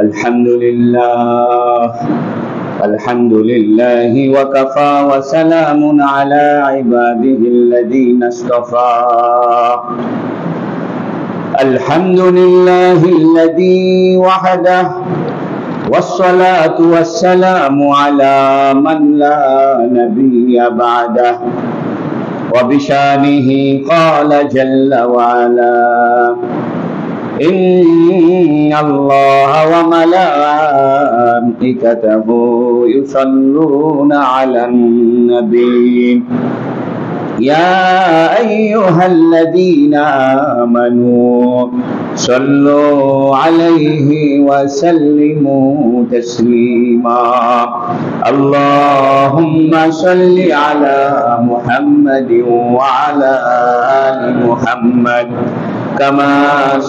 الحمد لله الحمد لله وكفى وسلام على عباده الذين اصطفى الحمد لله الذي وحده والصلاة والسلام على من لا نبي بعده وبشانه قال جل وعلا إن الله وملائكته يصلون على النبي يا أيها الذين آمنوا صلوا عليه وسلموا تسليما اللهم صل على محمد وعلى آل محمد كما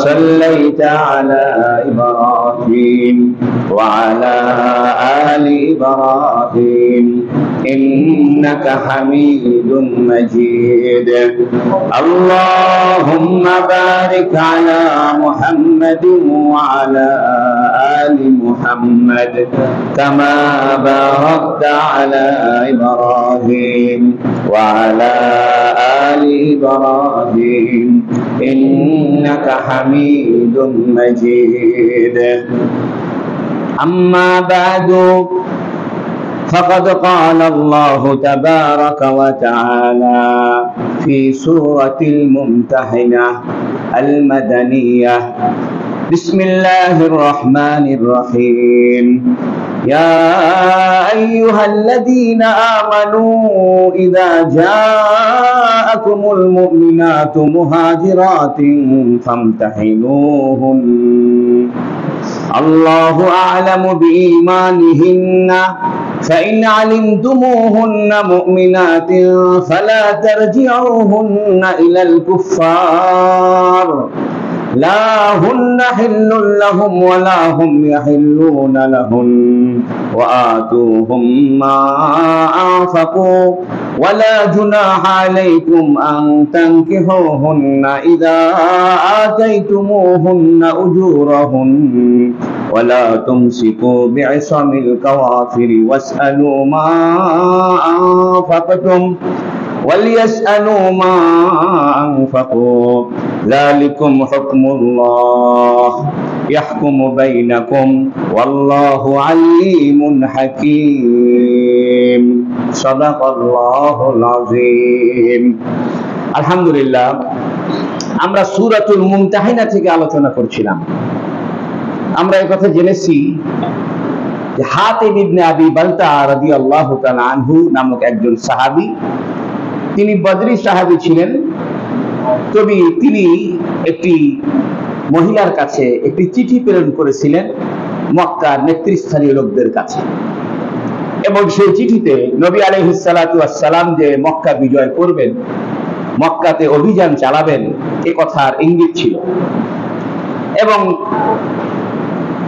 صليت على إبراهيم وعلى آل إبراهيم إنك حميد مجيد اللهم بارك على محمد وعلى آل محمد كما باركت على إبراهيم وعلى آل إبراهيم إنك حميد مجيد أما بعد فقد قال الله تبارك وتعالى في سورة الممتحنة المدنية بسم الله الرحمن الرحيم يا أيها الذين آمنوا إذا جاءكم المؤمنات مهاجرات فامتحنوهن الله أعلم بإيمانهن فإن علمتموهن مؤمنات فلا ترجعوهن إلى الكفار لا هن حل لهم ولا هم يحلون لهن وآتوهم ما أنفقوا ولا جناح عليكم أن تنكحوهن إذا آتيتموهن أجورهن ولا تمسكوا بعصم الكوافر واسألوا ما أنفقتم وليسألوا ما أنفقوا ذلكم حكم الله يحكم بينكم والله عليم حكيم صدق الله العظيم আলহামদুলিল্লাহ আমরা সূরাতুল মুমতাহিনা থেকে আলোচনা করছিলাম। আমরা এই কথা জেনেছি যে হাতিম ইবনে আবি বালতা রাদিয়াল্লাহু তাআলা আনহু নামক একজন সাহাবী, তিনি বদরি সাহাবী ছিলেন। তবে তিনি একটি মহিলার কাছে একটি চিঠি প্রেরণ করেছিলেন মক্কার নেতৃস্থানীয় লোকদের কাছে, এবং সেই চিঠিতে নবী আলাইহিস সালাতু ওয়াস সালাম যে মক্কা বিজয় করবেন, মক্কাতে অভিযান চালাবেন, এ কথার ইঙ্গিত ছিল। এবং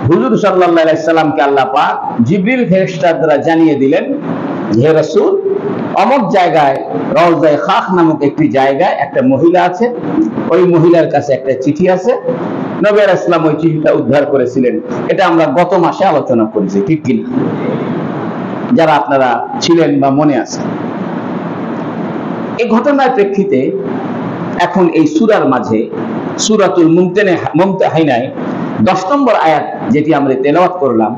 হুজুর সাল্লাল্লাহু আলাইহি সাল্লামকে আল্লাহ পাক জিবরিল ফেরেশতার দ্বারা জানিয়ে দিলেন, হে রাসূল, অমুক জায়গায় রওজায়ে খাখ নামক একটি জায়গায় একটা মহিলা আছে, ওই মহিলার কাছে একটা চিঠি আছে। নবী আলাইহিস সালাম ওই চিঠিটা উদ্ধার করেছিলেন। এটা আমরা গত মাসে আলোচনা করেছি, ঠিক কিনা? যারা আপনারা ছিলেন বা মনে আছে, এই ঘটনার প্রেক্ষিতে এখন এই সূরার মাঝে সূরাতুল মুমতাহিনায় 10 নম্বর আয়াত যেটি আমরা তেলাওয়াত করলাম,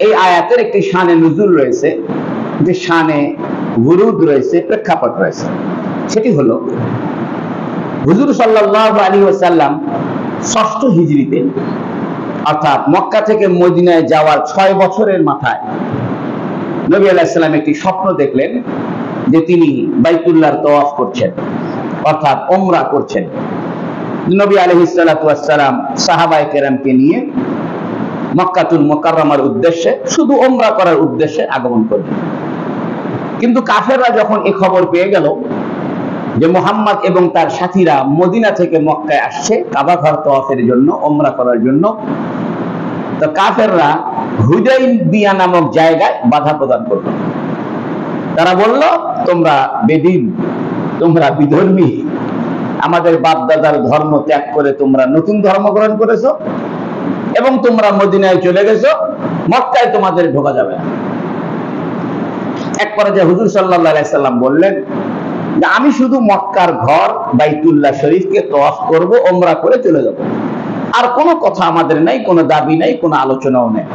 এই আয়াতের একটি শানে নুজুল রয়েছে, যে শানে বুরুদ রয়েছে, প্রেক্ষাপট রয়েছে। সেটি হলো হুজুর সাল্লাল্লাহু আলাইহি ওয়াসাল্লাম 6ষ্ঠ হিজরিতে, অর্থাৎ মক্কা থেকে মদিনায় যাওয়ার 6 বছরের মাথায় নবী আলাইহিস সালাম একটি স্বপ্ন দেখলেন যে তিনি বাইতুল্লাহর তওয়াফ করছেন, অর্থাৎ উমরা করছেন। নবী আলাইহিস সালাতু ওয়াস সালাম সাহাবায়ে কেরামকে নিয়ে মক্কাতুল মুকাররমার উদ্দেশ্যে, শুধু উমরা করার উদ্দেশ্যে আগমন করলেন। কিন্তু কাফেররা যখন এই খবর পেয়ে গেল যে মুহাম্মদ এবং তার সাথীরা মদিনা থেকে মক্কায় আসছে কাবা ঘর তওয়াফের জন্য, উমরা করার জন্য, তো কাফেররা হুদাইবিয়া নামক জায়গায় বাধা প্রদান করল। তারা বলল, তোমরা বেদিন, তোমরা বিধর্মী, আমাদের বাপ দাদার ধর্ম ত্যাগ করে তোমরা নতুন ধর্ম গ্রহণ করেছো, এবং তোমরা মদিনায় চলে গেছো, মক্কায় তোমাদের ঢোকা যাবে না। এক পর্যায়ে হুজুর সাল্লাল্লাহু আলাইহি সাল্লাম বললেন যে আমি শুধু মক্কার ঘর বাইতুল্লাহ শরীফকে তওয়াফ করব, ওমরা করে চলে যাব, আর কোনো কথা আমাদের নাই, কোনো দাবি নাই, কোনো আলোচনাও নেই।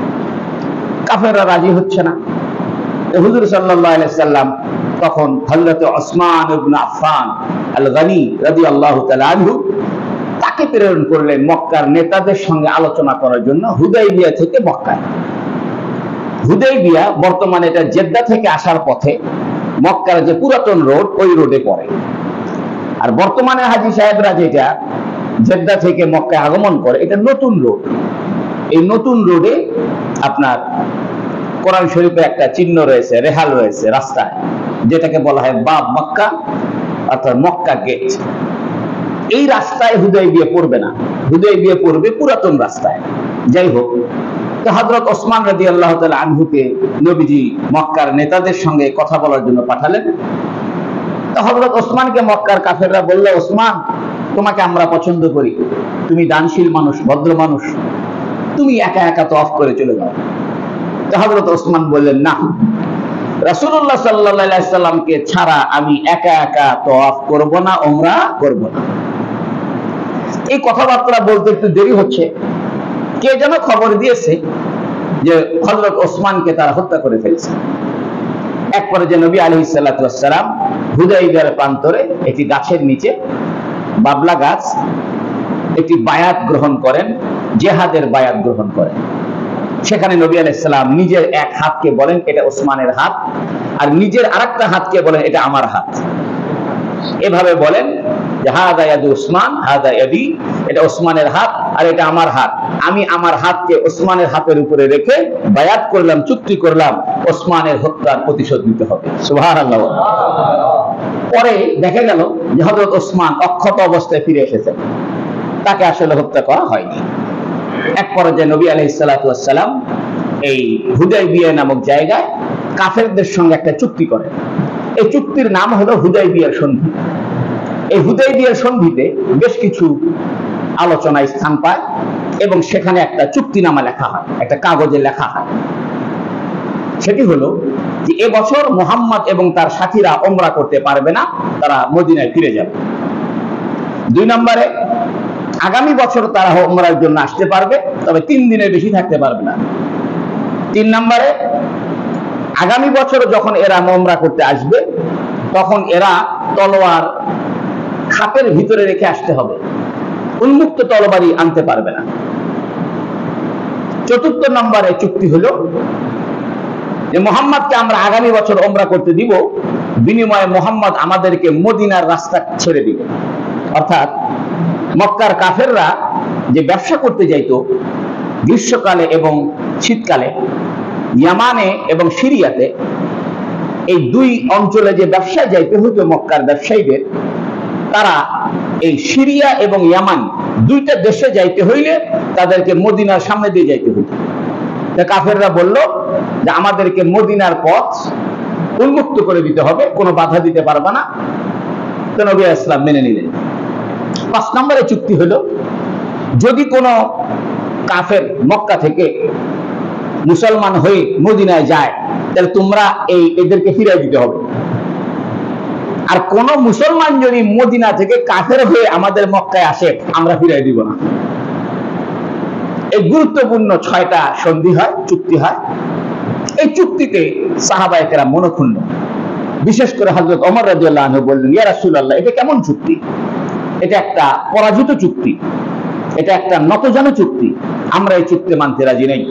কাফেররা রাজি হচ্ছে না। হুজুর সাল্লাল্লাহু আলাইহি সাল্লাম তখন হযরত ওসমান ইবনে আফফান আল গনি রাদিয়াল্লাহু তাআলা আনহু তাকে প্রেরণ করলেন মক্কার নেতাদের সঙ্গে আলোচনা করার জন্য হুদাইবিয়া থেকে মক্কায়। হুদাইবিয়া বর্তমানে এটা জেদ্দা থেকে আসার পথে মক্কার যে পুরাতন রোড, ওই রোডে পড়ে। আর বর্তমানে হাজী সাহেবরা যেটা জেদ্দা থেকে মক্কায় আগমন করে, এটা নতুন রোড। এই নতুন রোডে আপনার কোরআন শরীফে একটা চিহ্ন রয়েছে, রেহাল রয়েছে রাস্তায়, যেটাকে বলা হয় বাব মক্কা, অর্থাৎ মক্কা গেট। এই রাস্তায় হুদাইবিয়া পড়বে না, হুদাইবিয়া পড়বে পুরাতন রাস্তায়। যাই হোক, তো হযরত ওসমান রাদিয়াল্লাহু তাআলা আনহুকে নবীজি মক্কার নেতাদের সঙ্গে কথা বলার জন্য পাঠালেন। তো হযরত ওসমানকে মক্কার কাফেররা বলল, ওসমান, তোমাকে আমরা পছন্দ করি, তুমি দানশীল মানুষ, ভদ্র মানুষ, তুমি একা একা তওয়াফ করে চলে যাও। তো হযরত ওসমান বললেন, না, রাসূলুল্লাহ সাল্লাল্লাহু আলাইহি সাল্লামকে ছাড়া আমি একা একা তওয়াফ করব না, ওমরা করব না। এই কথাবার্তা বলতে একটু দেরি হচ্ছে। কে যেন খবর দিয়েছে যে হযরত ওসমানকে তারা হত্যা করে ফেলেছে। এক পর্যায়ে নবী আলাইহিস সালাতু ওয়াস সালাম হুদাইবিয়ার প্রান্তরে একটি গাছের নিচে, বাবলা গাছ, একটি বায়াত গ্রহণ করেন, জিহাদের বায়াত গ্রহণ করেন। সেখানে নবী আলাইহিস সালাম নিজের এক হাতকে বলেন এটা ওসমানের হাত, আর নিজের আরেকটা হাতকে বলেন এটা আমার হাত। এভাবে বলেন যে হাদা ইয়াদু ওসমান, হাদা ইয়াদি, এটা ওসমানের হাত আর এটা আমার হাত। আমি আমার হাতকে ওসমানের হাতের উপরে রেখে বায়াত করলাম, চুক্তি করলাম, ওসমানের হত্যার প্রতিশোধ নিতে হবে। সুবহানাল্লাহ। পরে দেখা গেল যে হযরত ওসমান অক্ষত অবস্থায় ফিরে এসেছেন, তাকে আসলে হত্যা করা হয়নি। এক পর্যায়ে নবী আলাইহিস সালাতু ওয়াস সালাম এই হুদাইবিয়া নামক জায়গায় কাফেরদের সঙ্গে একটা চুক্তি করেন। এই চুক্তির নাম হলো হুদাইবিয়ার সন্ধি। এই হুদাইবিয়ার সন্ধিতে বেশ কিছু আলোচনায় স্থান পায় এবং সেখানে একটা চুক্তিনামা লেখা হয়, একটা কাগজে লেখা হয়। সেটি হলো যে এবছর মুহাম্মদ এবং তার সাথীরা ওমরা করতে পারবে না, তারা মদিনায় ফিরে যাবে। 2 নম্বরে, আগামী বছর তারা ওমরার জন্য আসতে পারবে, তবে 3 দিনের বেশি থাকতে পারবে না। 3 নম্বরে, আগামী বছর যখন এরা ওমরা করতে আসবে, তখন এরা তলোয়ার খাপের ভিতরে রেখে আসতে হবে, উন্মুক্ত তরবারি আনতে পারবে না। 4 নম্বরে চুক্তি হলো যে মুহাম্মদকে আমরা আগামী বছর ওমরা করতে দিব, বিনিময়ে মুহাম্মদ আমাদেরকে মদিনার রাস্তা ছেড়ে দিবে। অর্থাৎ মক্কার কাফেররা যে ব্যবসা করতে যাইতো গ্রীষ্মকালে এবং শীতকালে ইয়ামানে এবং সিরিয়াতে, এই 2 অঞ্চলে যে ব্যবসা যাইতে হতো মক্কার ব্যবসায়ীদের, তারা এই সিরিয়া এবং ইয়ামান 2টা দেশে যাইতে হইলে তাদেরকে মদিনার সামনে দিয়ে যাইতে হতো। কাফেররা বলল যে আমাদেরকে মদিনার পথ উন্মুক্ত করে দিতে হবে, কোনো বাধা দিতে পারবে না। তো নবী ইসলাম মেনে নিলেন। 5 নম্বরে চুক্তি হলো, যদি কোনো কাফের মক্কা থেকে মুসলমান হয়ে মদিনায় যায়, তাহলে তোমরা এদেরকে ফিরিয়ে দিতে হবে। আর কোন মুসলমান যদি মদিনা থেকে কাফের হয়ে আমাদের মক্কায় আসে, আমরা ফিরিয়ে দিব না। এই গুরুত্বপূর্ণ 6টা সন্ধি হয়, চুক্তি হয়। এই চুক্তিতে সাহাবায়ে কেরাম মনক্ষুণ্ণ। বিশেষ করে হযরত ওমর রাদিয়াল্লাহু আনহু বললেন, ইয়া রাসূলুল্লাহ, এটা কেমন চুক্তি? এটা একটা পরাজিত চুক্তি, এটা একটা নতজানু চুক্তি, আমরা এই চুক্তি মানতে রাজি নেই।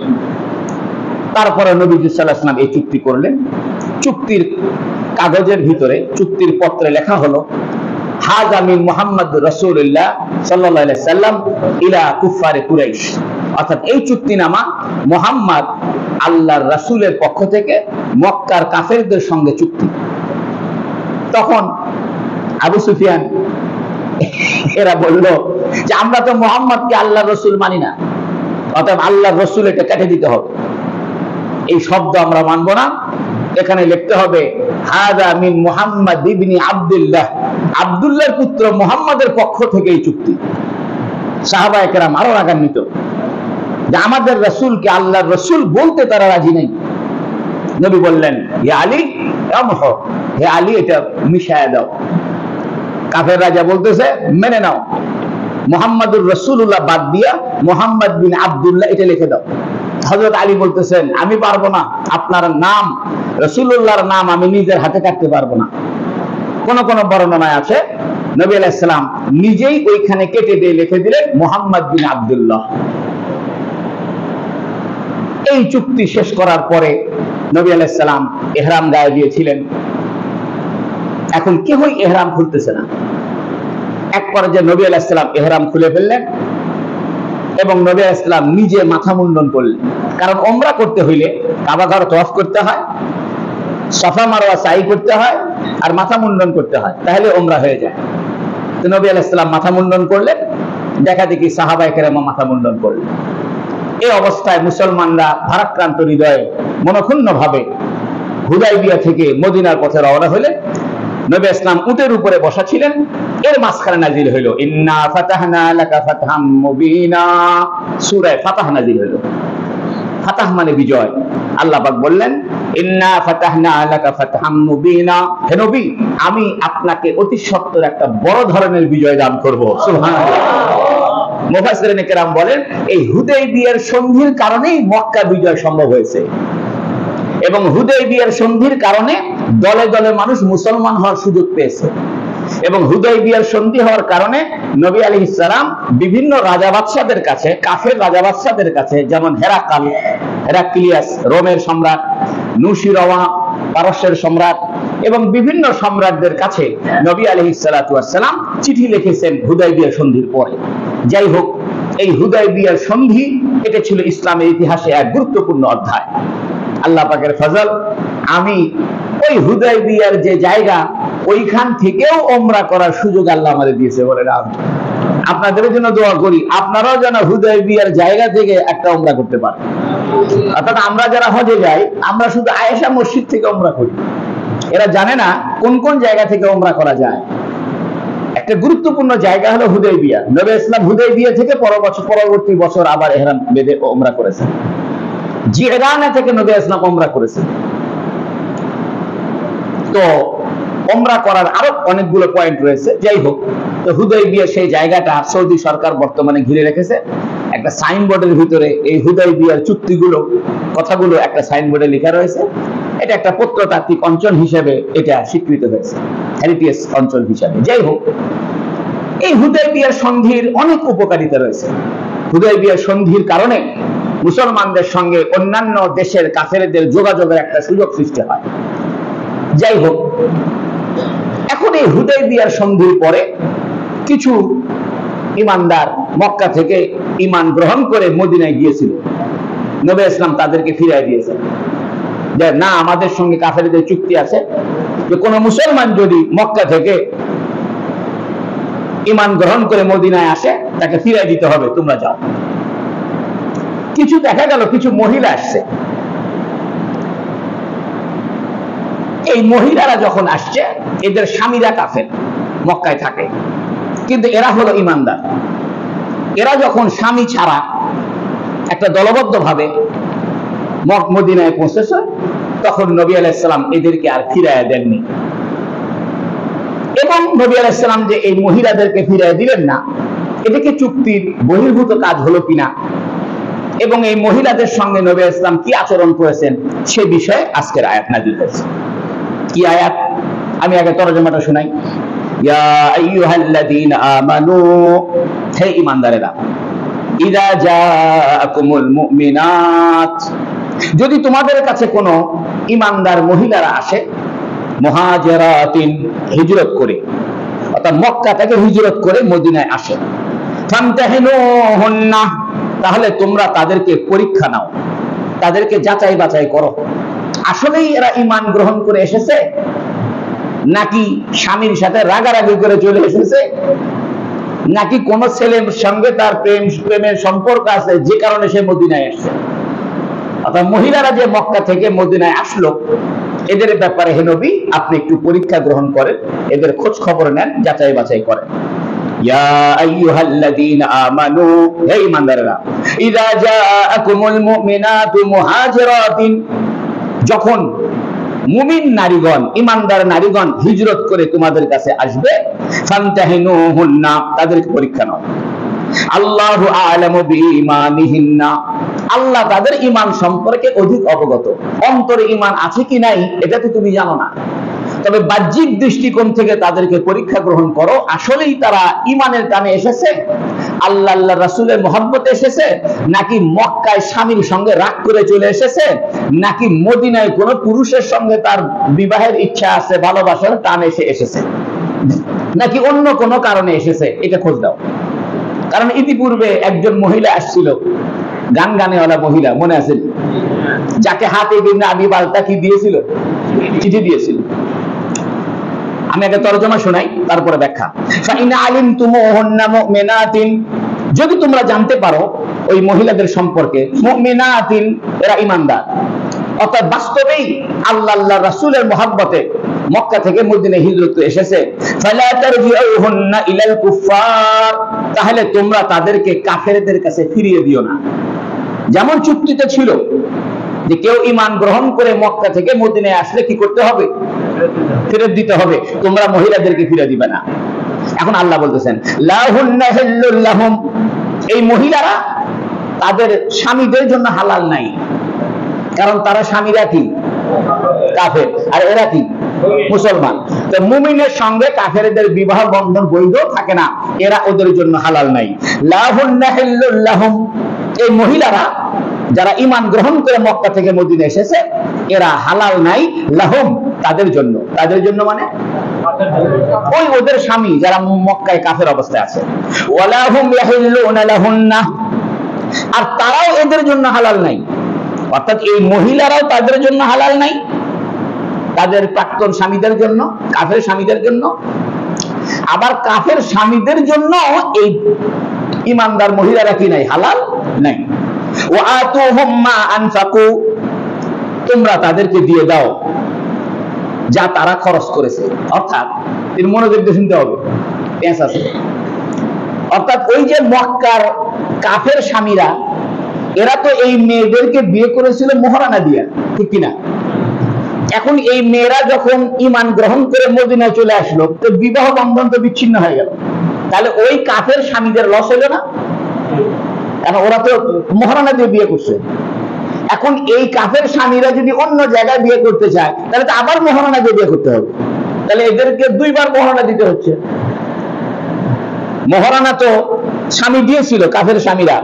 তারপরে নবীজি সাল্লাল্লাহু আলাইহি ওয়াসাল্লাম এই চুক্তি করলেন। চুক্তির কাগজের ভিতরে, চুক্তির পত্রে লেখা হলো, হাযা মিন মুহাম্মদ রাসূলুল্লাহ সাল্লাল্লাহু আলাইহি সাল্লাম ইলা কুফারে কুরাইশ। অর্থাৎ এই চুক্তিনামা মুহাম্মদ আল্লাহর রাসূলের পক্ষ থেকে মক্কার কাফেরদের সঙ্গে চুক্তি। তখন আবু সুফিয়ান এরা বলল যে আমরা তো মুহাম্মদকে আল্লাহর রাসূল মানি না, অতএব আল্লাহর রাসূল এটা কেটে দিতে হবে, এই শব্দ আমরা মানব না। এখানে লিখতে হবে হাযা মিন মুহাম্মদ ইবনে আব্দুল্লাহ, আব্দুল্লাহর পুত্র মুহাম্মদের পক্ষ থেকে এই চুক্তি। সাহাবায়ে কেরাম আরো রাগান্বিত। যে আমাদের রাসূলকে আল্লাহর রাসূল বলতে তারা রাজি নেই। নবী বললেন, ইয়া আলী আমহু, হে আলী এটা মিশায়া দাও। কাফের রাজা বলতেছে মেনে নাও, মুহাম্মাদুর রাসূলুল্লাহ বাদ দিয়া মুহাম্মদ বিন আব্দুল্লাহ এটা লিখে দাও। হযরত আলী বলতেছেন আমি পারবো না, আপনার নাম রাসূলুল্লাহর নাম আমি নিজের হাতে কাটতে পারবো না। কোন কোন বর্ণনায় আছে নবী আলাইহিস সালাম নিজেই ওইখানে কেটে দিয়ে লিখে দিলেন মুহাম্মদ বিন আব্দুল্লাহ। এই চুক্তি শেষ করার পরে নবী আলাইহিস সালাম ইহরাম গায়ে দিয়েছিলেন। এখন কেউই ইহরাম খুলতেছে না। এক পর্যায়ে নবী আলাইহিস সালাম ইহরাম খুলে ফেললেন এবং নবী আলাইহিস সালাম নিজে মাথা মুন্ডন করলেন। কারণ ওমরা করতে হইলে কাবা ঘর তওয়াফ করতে হয়, সাফা মারওয়া সাই করতে হয়, আর মাথা মুন্ডন করতে হয়, তাহলে ওমরা হয়ে যায়। তো নবী আলাইহিস সালাম মাথা মুন্ডন করলেন, দেখা দেখি সাহাবায়ে কেরাম মাথা মুন্ডন করলেন। এই অবস্থায় মুসলমানরা ভারাক্রান্ত হৃদয়ে মনক্ষুণ্ণ ভাবে হুদায়বিয়া থেকে মদিনার পথে রওনা হলেন। নবী ইসলাম উটের উপরে বসা ছিলেন। এর মাঝখানে নাজিল হইল ইন্না ফাতাহনা লাকা ফাতহাম মুবিনা, সূরা ফাতাহ নাজিল হইল। ফাতাহ মানে বিজয়। আল্লাহ পাক বললেন ইন্না ফাতাহনা লাকা ফাতহাম মুবিনা, হে নবী আমি আপনাকে অতি সত্বর একটা বড় ধরনের বিজয় দান করব। সুবহানাল্লাহ। মুফাসসিরিন কেরাম বলেন এই হুদায়বিয়ার সন্ধির কারণেই মক্কা বিজয় সম্ভব হয়েছে এবং হুদায়বিয়ার সন্ধির কারণে দলে দলে মানুষ মুসলমান হওয়ার সুযোগ পেয়েছে এবং হুদায়বিয়ার সন্ধি হওয়ার কারণে নবী আলাইহিস সালাম বিভিন্ন রাজা বাদশাদের কাছে, কাফের রাজা বাদশাদের কাছে, যেমন হেরাক্লিয়াস রোমের সম্রাট, নুশিরওয়া পারস্যের সম্রাট এবং বিভিন্ন সম্রাটদের কাছে নবী আলাইহিস সালাতু ওয়াস সালাম চিঠি লিখেছেন হুদায়বিয়া সন্ধির পরে। যাই হোক, এই হুদায়বিয়ার সন্ধি এটা ছিল ইসলামের ইতিহাসে এক গুরুত্বপূর্ণ অধ্যায়। আল্লাহ পাকের ফজল, আমি ওই হুদায়বিয়ার যে জায়গা ওইখান থেকেও ওমরা করার সুযোগ আল্লাহ আমাদের দিয়েছে। বলে আপনাদের জন্য দোয়া করি আপনারাও যেন হুদায়বিয়ার জায়গা থেকে একটা ওমরা করতে পারেন। অর্থাৎ আমরা যারা হজে যাই আমরা শুধু আয়েশা মসজিদ থেকে ওমরা করি, এরা জানে না কোন কোন জায়গা থেকে ওমরা করা যায়। একটা গুরুত্বপূর্ণ জায়গা হলো হুদায়বিয়া। নবী ইসলাম হুদায়বিয়া থেকে পরবর্তী বছর আবার ইহরাম বেঁধে ওমরা করেছেন। জিরানা থেকে নবী ইসলাম ওমরা করেছেন। তো ওমরা করার আরো অনেকগুলো পয়েন্ট রয়েছে। যাই হোক, তো হুদায়বিয়া সেই জায়গাটা সৌদি সরকার বর্তমানে ঘিরে রেখেছে। একটা সাইনবোর্ডের ভিতরে এই হুদায়বিয়ার চুক্তিগুলো, কথাগুলো একটা সাইনবোর্ডে লেখা রয়েছে। এটা একটা প্রত্নতাত্ত্বিক অঞ্চল হিসেবে এটা স্বীকৃত হয়েছে, হেরিটেজ অঞ্চল হিসেবে। যাই হোক, এই হুদায়বিয়ার সন্ধির অনেক উপকারিতা রয়েছে। হুদায়বিয়ার সন্ধির কারণে মুসলমানদের সঙ্গে অন্যান্য দেশের কাফেরদের যোগাযোগের একটা সুযোগ সৃষ্টি হয়। যাই হোক, এখন এই হুদায়বিয়ার সন্ধির পরে কিছু ঈমানদার মক্কা থেকে ঈমান গ্রহণ করে মদিনায় গিয়েছিল। নবী ইসলাম তাদেরকে ফিরিয়ে দিয়েছেন যে না, আমাদের সঙ্গে কাফেরদের চুক্তি আছে যে কোন মুসলমান যদি মক্কা থেকে ঈমান গ্রহণ করে মদিনায় আসে তাকে ফিরিয়ে দিতে হবে, তোমরা যাও। কিছু দেখা গেল কিছু মহিলা আসছে। এই মহিলারা যখন আসছে, এদের স্বামীরা কাফের, মক্কায় থাকে, কিন্তু এরা হলো ঈমানদার। এরা যখন স্বামী ছাড়া একটা দলবদ্ধ ভাবে মদিনায় পৌঁছেছে, তখন নবী আলাইহিস সালাম এদেরকে আর ফিরাইয়া দেননি। এবং নবী আলাইহিস সালাম যে এই মহিলাদেরকে ফিরাইয়া দিলেন না, এটাকে চুক্তির বহির্ভূত কাজ হলো কিনা এবং এই মহিলাদের সঙ্গে নবী আলাইহিস সালাম কি আচরণ করেছেন সে বিষয়ে আজকের আয়াত নাযিল হয়েছে। কি আয়াত? আমি আগে তরজমাটা শোনাই। ইয়া আইয়ুহাল্লাযীনা আমানু, হে ঈমানদারেরা, ইযা জাআকুমুল মুমিনাত, যদি তোমাদের কাছে কোনো ঈমানদার মহিলারা আসে, মুহাজিরাতিন, হিজরত করে, অর্থাৎ মক্কা থেকে হিজরত করে মদিনায় আসে, ফামতাহিনুহুন্না, তাহলে তোমরা তাদেরকে পরীক্ষা নাও, তাদেরকে যাচাই বাছাই করো, আসলেই এরা ঈমান গ্রহণ করে এসেছে নাকি স্বামীর সাথে রাগারাগি করে চলে এসেছে, নাকি কোন ছেলের সঙ্গে তার প্রেমের সম্পর্ক আছে যে কারণে সে মদিনায় আসছে। অর্থাৎ মহিলারা যে মক্কা থেকে মদিনায় আসলো, এদের ব্যাপারে হে নবী আপনি একটু পরীক্ষা গ্রহণ করেন, এদের খোঁজ খবর নেন, যাচাই বাছাই করেন। ইয়া আইয়ুহাল্লাযীনা আমানু, হে ঈমানদাররা, ইযা জাআকুমুল মুমিনাতু মুহাজিরাতিন, যখন মুমিন নারীগণ, ঈমানদার নারীগণ হিজরত করে তোমাদের কাছে আসবে, ফামতাহিনুহুন্না, তাদেরকে পরীক্ষা নাও। আল্লাহু আ'লামু বিঈমানিহিন্না, আল্লাহ তাদের ঈমান সম্পর্কে অধিক অবগত। অন্তরে ঈমান আছে কি নাই এটা তো তুমি জানো না, তবে বাহ্যিক দৃষ্টিকোণ থেকে তাদেরকে পরীক্ষা গ্রহণ করো, আসলেই তারা ঈমানের টানে এসেছে, আল্লাহ রাসূলের মহব্বতে এসেছে, নাকি মক্কায় স্বামীর সঙ্গে রাগ করে চলে এসেছে, নাকি মদিনায় কোন পুরুষের সঙ্গে তার বিবাহের ইচ্ছা আছে, ভালোবাসার টান এসেছে, নাকি অন্য কোনো কারণে এসেছে, এটা খোঁজ দাও। কারণ ইতিপূর্বে একজন মহিলা আসছিল, গানওয়ালা মহিলা, মনে আছে? যাকে হাতে বিনা আবি বালতা কি দিয়েছিল, চিঠি দিয়েছিল। আমি আগে তরজমা শোনাই, তারপরে ব্যাখ্যা। ফাইনা আলিমতুমুহুন্না মুমিনাতিন, যদি তোমরা জানতে পারো ওই মহিলাদের সম্পর্কে, মুমিনাতিন, এরা ঈমানদার, অর্থাৎ বাস্তবেই আল্লাহ রাসূলের মহব্বতে মক্কা থেকে মদিনায় হিজরত এসেছে, ফালা তারজিউহুন্না ইলাল কুফার, তাহলে তোমরা তাদেরকে কাফেরদের কাছে ফিরিয়ে দিও না। যেমন চুক্তিতে ছিল যে কেউ ঈমান গ্রহণ করে মক্কা থেকে মদিনায় আসলে কি করতে হবে, ফেরত দিতে হবে, তোমরা মহিলাদেরকে ফিরে দিবে না। এখন আল্লাহ বলতেছেন লাহুন্না হিল্লুল লাহুম, এই মহিলারা তাদের স্বামীদের জন্য হালাল নাই, কারণ তারা স্বামীরা কি কাফের, আর এরা কি মুসলমান। তো মুমিনের সঙ্গে কাফেরদের বিবাহ বন্ধন বৈধ থাকে না, এরা ওদের জন্য হালাল নাই। লাহুন্না হিল্লুল লাহুম, এই মহিলারা যারা ঈমান গ্রহণ করে মক্কা থেকে মদিনা এসেছে, এরা হালাল নাই, লাহুম, তাদের জন্য। তাদের জন্য মানে ওই ওদের স্বামী যারা মক্কায় কাফের অবস্থায় আছে। ওয়ালা হুম ইয়াহিল্লুনা লাহুন্না, আর তারাও এদের জন্য হালাল নাই, অর্থাৎ এই মহিলারাও তাদের জন্য হালাল নাই, তাদের প্রাক্তন স্বামীদের জন্য, কাফের স্বামীদের জন্য। আবার কাফের স্বামীদের জন্য এই ঈমানদার মহিলারা কি নাই, হালাল নাই। ওয়া আতুহুম মা আনফাকু, তোমরা তাদেরকে দিয়ে দাও যা তারা খরচ করেছে। অর্থাৎ এর মনোযোগ দিয়ে শুনতে হবে, আছে। অর্থাৎ ওই যে মক্কার কাফের স্বামীরা, এরা তো এই মেয়েদেরকে বিয়ে করেছিল মোহরানা দিয়া, ঠিক কিনা? এখন এই মেয়েরা যখন ঈমান গ্রহণ করে মদিনায় চলে আসলো, তো বিবাহ বন্ধন তো বিচ্ছিন্ন হয়ে গেল, তাহলে ওই কাফের স্বামীদের লস হলো না? কারণ ওরা তো মোহরানা দিয়ে বিয়ে করছে। এখন এই কাফের স্বামীরা যদি অন্য জায়গায় বিয়ে করতে চায়, তাহলে তো আবার মোহরানা দিয়ে বিয়ে করতে হবে, তাহলে এদেরকে দুইবার মোহরানা দিতে হচ্ছে। মোহরানা তো স্বামী দিয়েছিল কাফের স্বামীরা,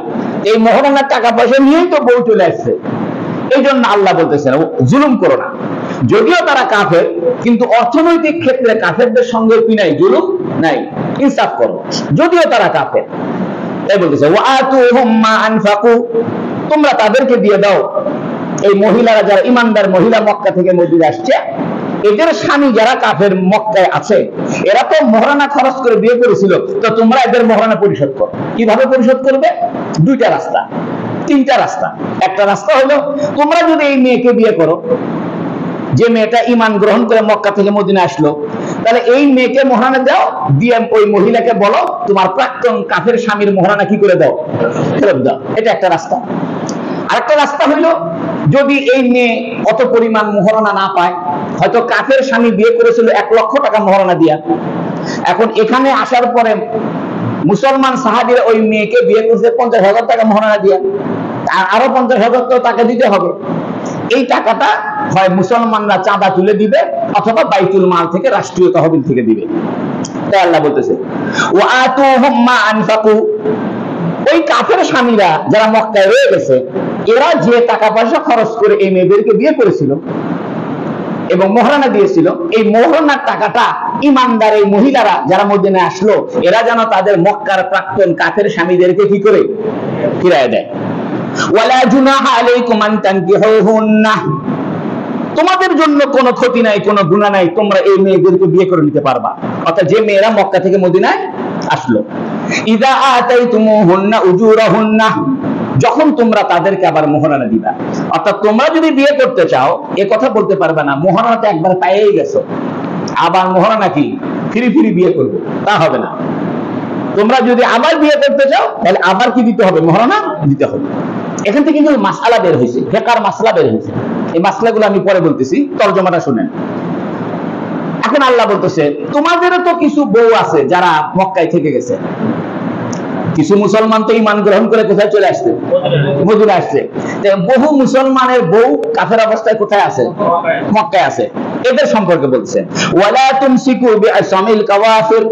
এই মোহরানার টাকা পয়সা নিয়েই তো বউ চলে আসছে। এই জন্য আল্লাহ বলতেছেন জুলুম করো না। যদিও তারা কাফের, কিন্তু অর্থনৈতিক ক্ষেত্রে কাফেরদের সঙ্গে কি নাই, জুলুম নাই, ইনসাফ করো, যদিও তারা কাফের। তাই বলতেছে ওয়া আতুহুম মা আনফাকু, তোমরা তাদেরকে দিয়ে দাও। এই মহিলারা যারা ঈমানদার মহিলা মক্কা থেকে মদিনা আসছে, এদের স্বামী যারা কাফের মক্কায় আছে, এরা তো মোহরানা খরচ করে বিয়ে করেছিল, তো তোমরা এদের মোহরানা পরিশোধ করো। কিভাবে পরিশোধ করবে? দুইটা রাস্তা, তিনটা রাস্তা। একটা রাস্তা হলো, তোমরা যদি এই মেয়েকে বিয়ে করো, যে মেয়েটা ঈমান গ্রহণ করে মক্কা থেকে মদিনা আসলো, তাহলে এই মেয়েকে মোহরানা দাও, দিয়ে ওই মহিলাকে বলো তোমার প্রাক্তন কাফের স্বামীর মোহরানা কি করে দাও, ফেরত দাও। এটা একটা রাস্তা। আরেকটা রাস্তা হইলো, যদি এই মেয়ে অত পরিমাণ মোহরানা না পায়, হয়তো কাফের স্বামী বিয়ে করেছিল 1 লক্ষ টাকা মোহরানা দিয়া, এখন এখানে আসার পরে মুসলমান সাহাবীরা ওই মেয়েকে বিয়ে করছে 50,000 টাকা মোহরানা দিয়া, আরো 50,000 তো তাকে দিতে হবে। এই টাকাটা হয় মুসলমানরা চাঁদা তুলে দিবে, অথবা বাইতুল মাল থেকে, রাষ্ট্রীয় তহবিল থেকে দিবে। তাই আল্লাহ বলতেছে ওয়া আতুহুম মা আনফাকু, ওই কাফের স্বামীরা যারা মক্কায় রয়ে গেছে, এরা যে টাকা পয়সা খরচ করে এই মেয়েদেরকে বিয়ে করেছিল এবং মোহরানা দিয়েছিল, এই মোহরানার টাকাটা ঈমানদার এই মহিলারা যারা মদিনায় আসলো, এরা যেন তাদের মক্কার প্রাক্তন কাফের স্বামীদেরকে কি করে ফিরিয়ে দেয়। ওয়ালা জুনাহা আলাইকুম আন তানকিহুহুন্না, তোমাদের জন্য কোনো ক্ষতি নাই, কোনো গুনাহ নাই, তোমরা এই মেয়েদেরকে বিয়ে করে নিতে পারবা। অর্থাৎ যে মেয়েরা মক্কা থেকে মদিনায় আসলো, ইযা আতাইতুমুহুন্না উজুরাহুন্না, যখন তোমরা তাদেরকে আবার মোহরানা দিবা। অর্থাৎ তোমরা যদি বিয়ে করতে চাও, এ কথা বলতে পারবে না মোহরানাটা একবার পেয়েই গেছো, আবার মোহরানা কি ফিরি ফিরি বিয়ে করবে, তা হবে না। তোমরা যদি আবার বিয়ে করতে চাও তাহলে আবার কি দিতে হবে? মহারণা দিতে হবে। এখান থেকে কিন্তু মাসআলা বের হয়েছে, ফিকহের মাসলা বের হয়েছে। এই মাসলাগুলো আমি পরে বলতেছি, তরজমাটা শুনেন। এখন আল্লাহ বলতেছে তোমাদেরও তো কিছু বউ আছে যারা মক্কায় থেকে গেছে। কিছু মুসলমান তো ঈমান গ্রহণ করে কোথায় চলে আসছে? মদিনায় আসছে। বহু মুসলমানের বউ কাফের অবস্থায় কোথায় আছে? মক্কায় আছে। এদের সম্পর্কে বলছে ওয়ালা তুমসিকু বিআসামিল কাওয়াফির,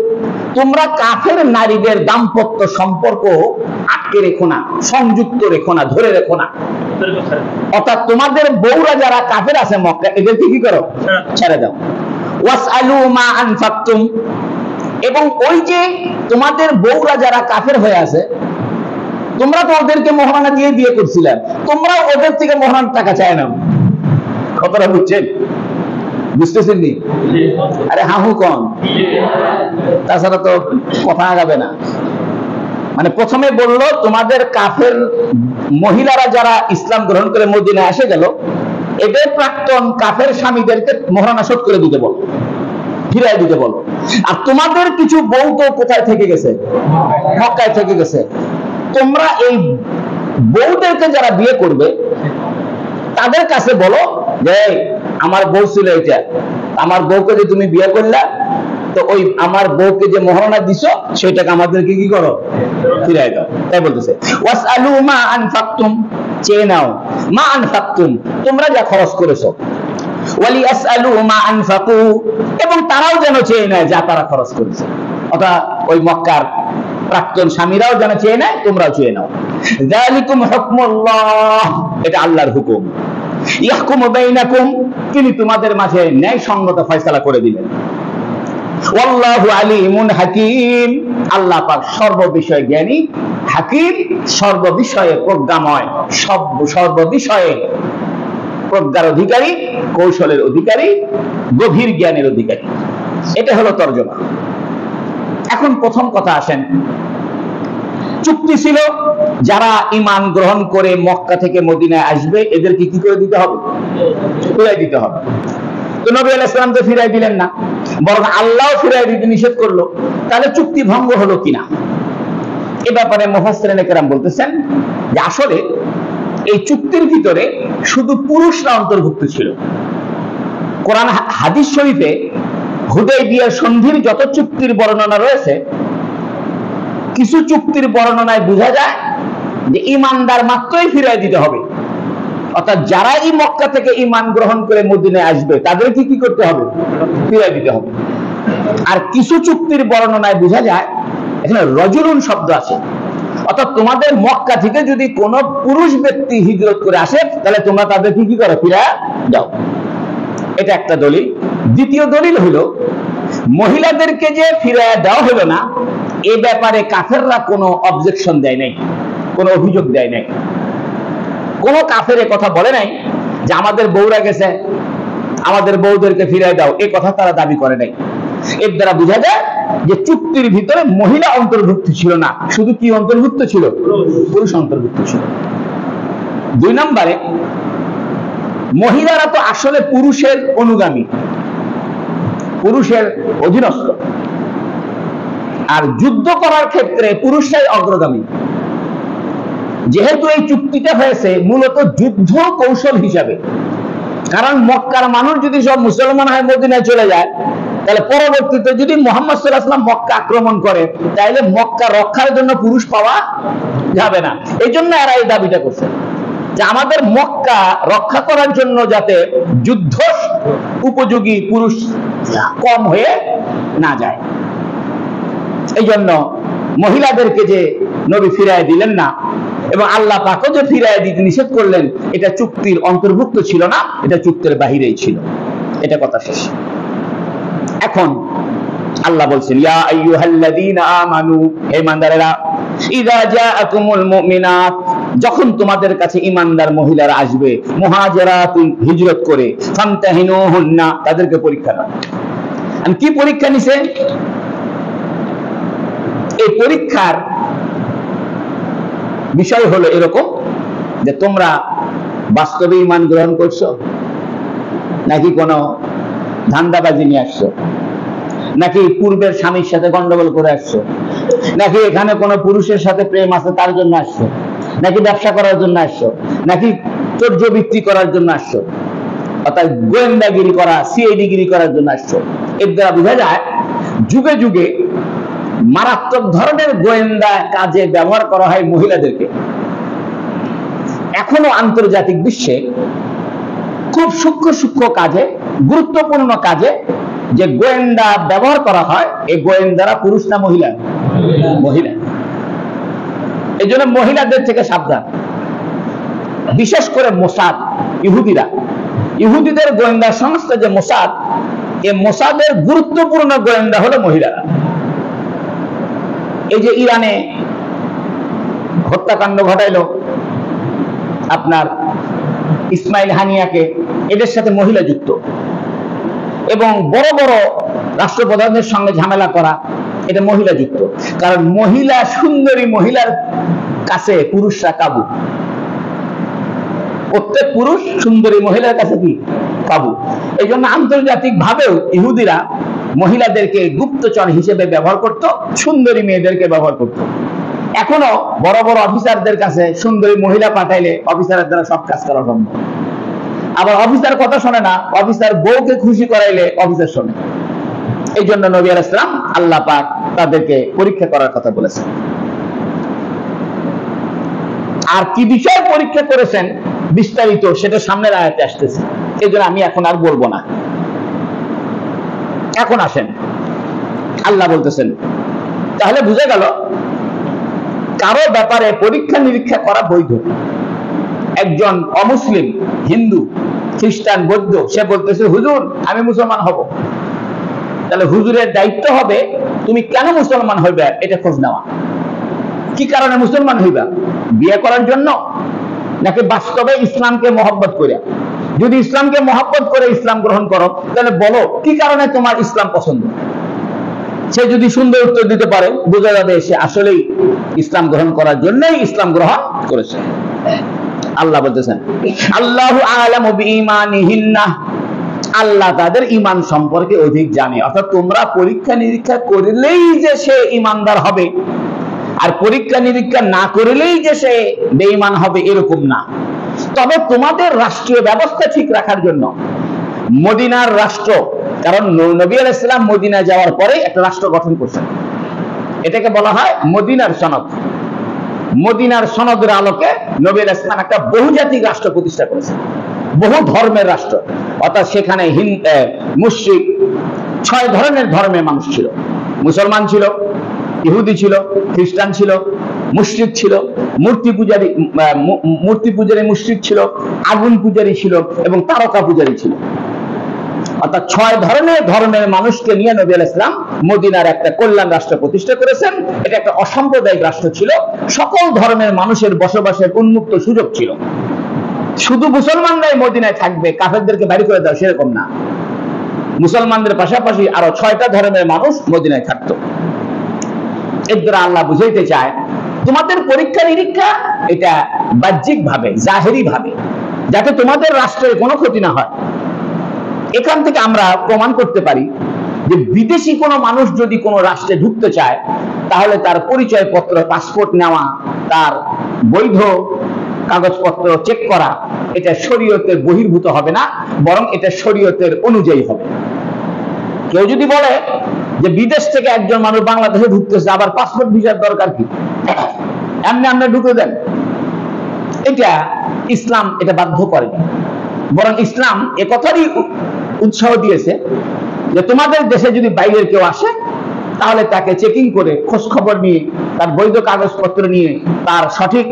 তোমরা কাফের নারীদের দাম্পত্য সম্পর্ক আটকে রেখো না, সংযুক্ত রেখো না, ধরে রেখো না। অর্থাৎ তোমাদের বউরা যারা কাফের আছে মক্কা, এদেরকে কি করো? ছেড়ে দাও। ওয়াসআলু মা আনফাকতুম, এবং ওই যে তোমাদের বউরা যারা কাফের হয়ে আছে, তোমরা তো ওদেরকে মোহরানা দিয়ে বিয়ে করছিলে, তোমরা ওদের থেকে মোহরানার টাকা চায় না। কতটা বুঝছেন? বুঝতেছেন নি? আরে হাহু কম, তাছাড়া তো কথা আগাবে না। মানে প্রথমে বললো তোমাদের কাফের মহিলারা যারা ইসলাম গ্রহণ করে মদিনায় এসে গেল, এদের প্রাক্তন কাফের স্বামীদেরকে মোহরানা শোধ করে দিতে বলো, ফিরাই দিতে বলো। আর তোমাদের কিছু বউ তো কোথায় থেকে গেছে? মক্কায় থেকে গেছে। তোমরা এই বউদেরকে যারা বিয়ে করবে তাদের কাছে বলো যে আমার বউ ছিল এটা, আমার বউকে যে তুমি বিয়ে করলা, তো ওই আমার বউকে যে মোহরানা দিছো সেটাকে আমাদেরকে কি করো? ফিরাই দাও। তাই বলতেছে ওয়াসআলু মা আনফাকতুম, চেয়ে নাও মা আনফাকতুম, তোমরা যা খরচ করেছো। ওয়ালিয়াসআলু মা আনফাকু, এবং তারাও যেন চেয়ে নেয় যা তারা খরচ করেছে। অর্থাৎ ওই মক্কার প্রাক্তন স্বামীরাও যেন চেয়ে নেয়, তোমরাও চেয়ে নাও। যালিকুম হুকমুল্লাহ, এটা আল্লাহর হুকুম। ইয়াহকুমু বাইনাকুম, তিনি তোমাদের মাঝে ন্যায় সঙ্গত ফয়সালা করে দিবেন। ওয়াল্লাহু আলিমুন হাকিম, আল্লাহ পাক সর্ববিষয়ে জ্ঞানী, হাকিম সর্ববিষয়ে প্রজ্ঞাময়, সর্ববিষয়ে প্রজ্ঞার অধিকারী, কৌশলের অধিকারী, গভীর জ্ঞানের অধিকারী। এটা হলো তরজমা। এখন প্রথম কথা আসেন, চুক্তি ছিল যারা ঈমান গ্রহণ করে মক্কা থেকে মদিনায় আসবে এদেরকে কি করে দিতে হবে? ফিরাই দিতে হবে। তো নবী আলাইহিস সালাম তো ফিরাই দিলেন না, বরং আল্লাহ ফিরাই দিতে নিষেধ করলো। তাহলে চুক্তি ভঙ্গ হলো কিনা, এ ব্যাপারে মুফাসসিরিনে কেরাম বলতেছেন যে আসলে এই চুক্তির ভিতরে শুধু পুরুষরা অন্তর্ভুক্ত ছিল। কোরআন হাদিস শরীফে হুদায়বিয়ার সন্ধির যত চুক্তির বর্ণনা রয়েছে, কিছু চুক্তির বর্ণনায় বোঝা যায় যে ঈমানদার মাত্রই ফিরাই দিতে হবে। অর্থাৎ যারা এই মক্কা থেকে ঈমান গ্রহণ করে মদিনায় আসবে তাদেরকে কি করতে হবে? ফিরাই দিতে হবে। আর কিছু চুক্তির বর্ণনায় বোঝা যায়, এখানে রজুলুন শব্দ আছে, অর্থাৎ তোমাদের মক্কা থেকে যদি কোন পুরুষ ব্যক্তি হিজরত করে আসে তাহলে তোমরা তাদেরকে কি করো? ফিরায় দাও। এটা একটা দলিল। দ্বিতীয় দলিল হলো মহিলাদেরকে যে ফিরায় দেওয়া হলো না, এ ব্যাপারে কাফেররা কোনো অবজেকশন দেয় নাই, কোনো অভিযোগ দেয় নাই। কোন কাফের কথা বলে নাই যে আমাদের বউরা গেছে, আমাদের বউদেরকে ফিরায় দাও, এই কথা তারা দাবি করে নাই। এর দ্বারা বোঝা যায় যে চুক্তির ভিতরে মহিলা অন্তর্ভুক্ত ছিল না, শুধু কি অন্তর্ভুক্ত ছিল? পুরুষ অন্তর্ভুক্ত ছিল। দুই নম্বরে, মহিলারা তো আসলে পুরুষের অনুগামী, পুরুষের অধীনস্থ, আর যুদ্ধ করার ক্ষেত্রে পুরুষরাই অগ্রগামী। যেহেতু এই চুক্তিটা হয়েছে মূলত যুদ্ধ কৌশল হিসাবে, কারণ মক্কার মানুষ যদি সব মুসলমান হয় মদিনায় চলে যায়, তাহলে পরবর্তীতে যদি মুহাম্মদ সাল্লাল্লাহু আলাইহি ওয়াসাল্লাম মক্কা আক্রমণ করে, তাহলে মক্কা রক্ষার জন্য পুরুষ পাওয়া যাবে না। এই জন্য এরা এই দাবিটা করছে যে আমাদের মক্কা রক্ষা করার জন্য যাতে যুদ্ধ উপযোগী পুরুষ কম হয়ে না যায়। এই জন্য মহিলাদেরকে যে নবী ফিরায় দিলেন না, এবং আল্লাহ পাকও যে ফিরায় দিতে নিষেধ করলেন, এটা চুক্তির অন্তর্ভুক্ত ছিল না, এটা চুক্তির বাহিরেই ছিল। এটা কথা শেষ। এখন আল্লাহ বলছেন ইয়া আইয়ুহাল্লাযীনা আমানু, হে ঈমানদারেরা, ইযা জাআকুমুল মুমিনাত, যখন তোমাদের কাছে ঈমানদার মহিলারা আসবে, মুহাজিরাতুন, হিজরত করে, ফামতাহিনুহুন্না, তাদেরকে পরীক্ষা নাও। আর কি পরীক্ষা নিছে? এই পরীক্ষার বিষয় হলো এরকম যে তোমরা বাস্তবে ঈমান গ্রহণ করছো, নাকি কোনো ধান্দাবাজি নিয়ে আসছো, নাকি পূর্বের স্বামীর সাথে গন্ডগোল করে আসছো, নাকি এখানে কোনো পুরুষের সাথে প্রেম আছে তার জন্য আসছো, নাকি ব্যবসা করার জন্য আসছো, নাকি চর্য বিক্রি করার জন্য আসছো, অর্থাৎ গোয়েন্দাগিরি করা, সিআইডিগিরি করার জন্য আসছো। এর দ্বারা বোঝা যায় যুগে যুগে মারাত্মক ধরনের গোয়েন্দা কাজে ব্যবহার করা হয় মহিলাদেরকে। এখনো আন্তর্জাতিক বিশ্বে খুব সূক্ষ্ম সূক্ষ্ম কাজে, গুরুত্বপূর্ণ কাজে যে গোয়েন্দা ব্যবহার করা হয়, এই গোয়েন্দারা পুরুষ না মহিলা? মহিলা। এই জন্য মহিলাদের থেকে সাবধান। বিশেষ করে মোসাদ, ইহুদিরা, ইহুদিদের গোয়েন্দা সংস্থা যে মোসাদ, এই মোসাদের গুরুত্বপূর্ণ গোয়েন্দা হলো মহিলারা। এই যে ইরানে হত্যাকাণ্ড ঘটাইলো আপনার ইসমাইল হানিয়াকে, এদের সাথে মহিলা যুক্ত। এবং বড় বড় রাষ্ট্রপ্রধানদের সঙ্গে ঝামেলা করা, এটা মহিলা যুক্ত। কারণ মহিলা, সুন্দরী মহিলার কাছে পুরুষরা কাবু। প্রত্যেক পুরুষ সুন্দরী মহিলার কাছে কি কাবু। এই জন্য আন্তর্জাতিক ভাবেও ইহুদিরা মহিলাদেরকে গুপ্তচর হিসেবে ব্যবহার করত, সুন্দরী মেয়েদেরকে ব্যবহার করত। এখনো বড় বড় অফিসারদের কাছে সুন্দরী মহিলা পাঠাইলে অফিসারের দ্বারা সব কাজ করা সম্ভব। আবার অফিসার কথা শোনে না, অফিসার বউকে খুশি করাইলে অফিসার শোনে। এই জন্য নবী আলাইহিস সালাম, আল্লাহ পাক তাদেরকে পরীক্ষা করার কথা বলেছেন। আর কি বিষয় পরীক্ষা করেছেন বিস্তারিত সেটা সামনের আয়াতে আসতেছে, এই জন্য আমি এখন আর বলবো না। এখন আসেন, আল্লাহ বলতেছেন, তাহলে বুঝে গেল কারো ব্যাপারে পরীক্ষা নিরীক্ষা করা বৈধ। একজন অমুসলিম, হিন্দু, খ্রিস্টান, বৌদ্ধ, সে বলতেছে হুজুর আমি মুসলমান হব। তাহলে হুজুরের দায়িত্ব হবে তুমি কেন মুসলমান হইবে এটা খোঁজ নেওয়া। কি কারণে মুসলমান হইবা? বিয়ে করার জন্য, নাকি বাস্তবে ইসলামকে মহব্বত করে? যদি ইসলামকে মহব্বত করে ইসলাম গ্রহণ করো, তাহলে বলো কি কারণে তোমার ইসলাম পছন্দ। সে যদি সুন্দর উত্তর দিতে পারে, বোঝা যাবে সে আসলেই ইসলাম গ্রহণ করার জন্যই ইসলাম গ্রহণ করেছে। আল্লাহ বলতেছেন, আল্লাহু আ'লামু বিঈমানিহিন্না, আল্লাহ তাদের ঈমান সম্পর্কে অধিক জানে। অর্থাৎ তোমরা পরীক্ষা নিরীক্ষা করলেই যে সে ঈমানদার হবে, আর পরীক্ষা নিরীক্ষা না করলেই যে সে বেঈমান হবে, এরকম না। তবে তোমাদের রাষ্ট্রীয় ব্যবস্থা ঠিক রাখার জন্য মদিনার রাষ্ট্র, কারণ নবী আলাইহিস সালাম মদিনা যাওয়ার পরে একটা রাষ্ট্র গঠন করছেন, এটাকে বলা হয় মদিনার সনদ। মদিনার সনদের আলোকে নবী আলাইহিস সালাম একটা বহুজাতিক রাষ্ট্র প্রতিষ্ঠা করেছেন, বহু ধর্মের রাষ্ট্র। অর্থাৎ সেখানে মুশরিক 6 ধরনের ধর্মের মানুষ ছিল। মুসলমান ছিল, ইহুদি ছিল, খ্রিস্টান ছিল, মুশরিক ছিল, মূর্তি পূজারী মুশরিক ছিল, আগুন পূজারী ছিল এবং তারকা পূজারী ছিল। অর্থাৎ 6 ধরনের ধর্মের মানুষকে নিয়ে নবী আলাইহিস সালাম মদিনার একটা কল্যাণ রাষ্ট্র প্রতিষ্ঠা করেছেন। এটা একটা অসাম্প্রদায়িক রাষ্ট্র ছিল, সকল ধর্মের মানুষের বসবাসের উন্মুক্ত সুযোগ ছিল। শুধু মুসলমানরাই মদিনায় থাকবে, কাফেরদেরকে বাড়ি করে দাও সেরকম না। মুসলমানদের পাশাপাশি আরো 6টা ধর্মের মানুষ মদিনায় থাকতো। এর দ্বারা আল্লাহ বুঝাইতে চায় তোমাদের পরীক্ষা নিরীক্ষা এটা বাহ্যিক ভাবে, জাহেরি ভাবে, যাতে তোমাদের রাষ্ট্রের কোনো ক্ষতি না হয়। এখান থেকে আমরা প্রমাণ করতে পারি যে বিদেশি কোনো মানুষ যদি কোনো রাষ্ট্রে ঢুকতে চায়, তাহলে তার পরিচয়পত্র, পাসপোর্ট নেওয়া, তার বৈধ কাগজপত্র চেক করা, এটা শরীয়তের বহির্ভূত হবে না, বরং এটা শরীয়তের অনুযায়ী হবে। কেউ যদি বলে যে বিদেশ থেকে একজন মানুষ বাংলাদেশে ঢুকতেছে, আবার পাসপোর্ট ভিসার দরকার কি, এমনি আমরা ঢুকে দেন, এটা ইসলাম এটা বাধ্য করেনি। বরং ইসলাম এ কথারই উৎসাহ দিয়েছে যে তোমাদের দেশে যদি বাইরের কেউ আসে, তাহলে তাকে চেকিং করে খোঁজ খবর নিয়ে, তার বৈধ কাগজপত্র নিয়ে, তার সঠিক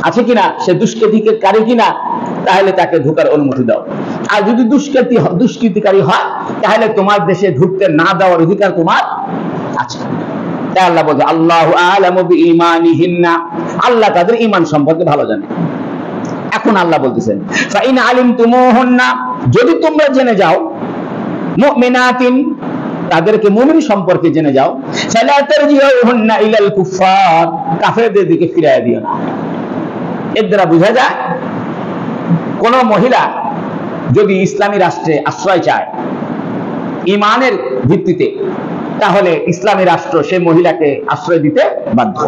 আছে কিনা, সে দুষ্কৃতিকারী কিনা, তাহলে তাকে ঢোকার অনুমতি দাও। আর যদি দুষ্কৃতিকারী হয়, তাহলে তোমার দেশে ঢুকতে না দেওয়ার অধিকার তোমার আছে। তাই আল্লাহ বলছে আল্লাহু আ'লামু বিঈমানিহিন্না, আল্লাহ তাদের ঈমান সম্পর্কে ভালো জানে। এখন আল্লাহ বলতেছেন ফাইন আলিমতুমুহুন্না, যদি তোমরা জেনে যাও, মুমিনাতিন, তাদেরকে মুমিন সম্পর্কে জেনে যাও, ফালা তারজিউহুন্না ইলাল কুফার, কাফেরদের দিকে ফিরিয়ে দিও না। এর দ্বারা বোঝা যায় কোন মহিলা যদি ইসলামী রাষ্ট্রে আশ্রয় চায় ঈমানের ভিত্তিতে, তাহলে ইসলামী রাষ্ট্র সেই মহিলাকে আশ্রয় দিতে বাধ্য।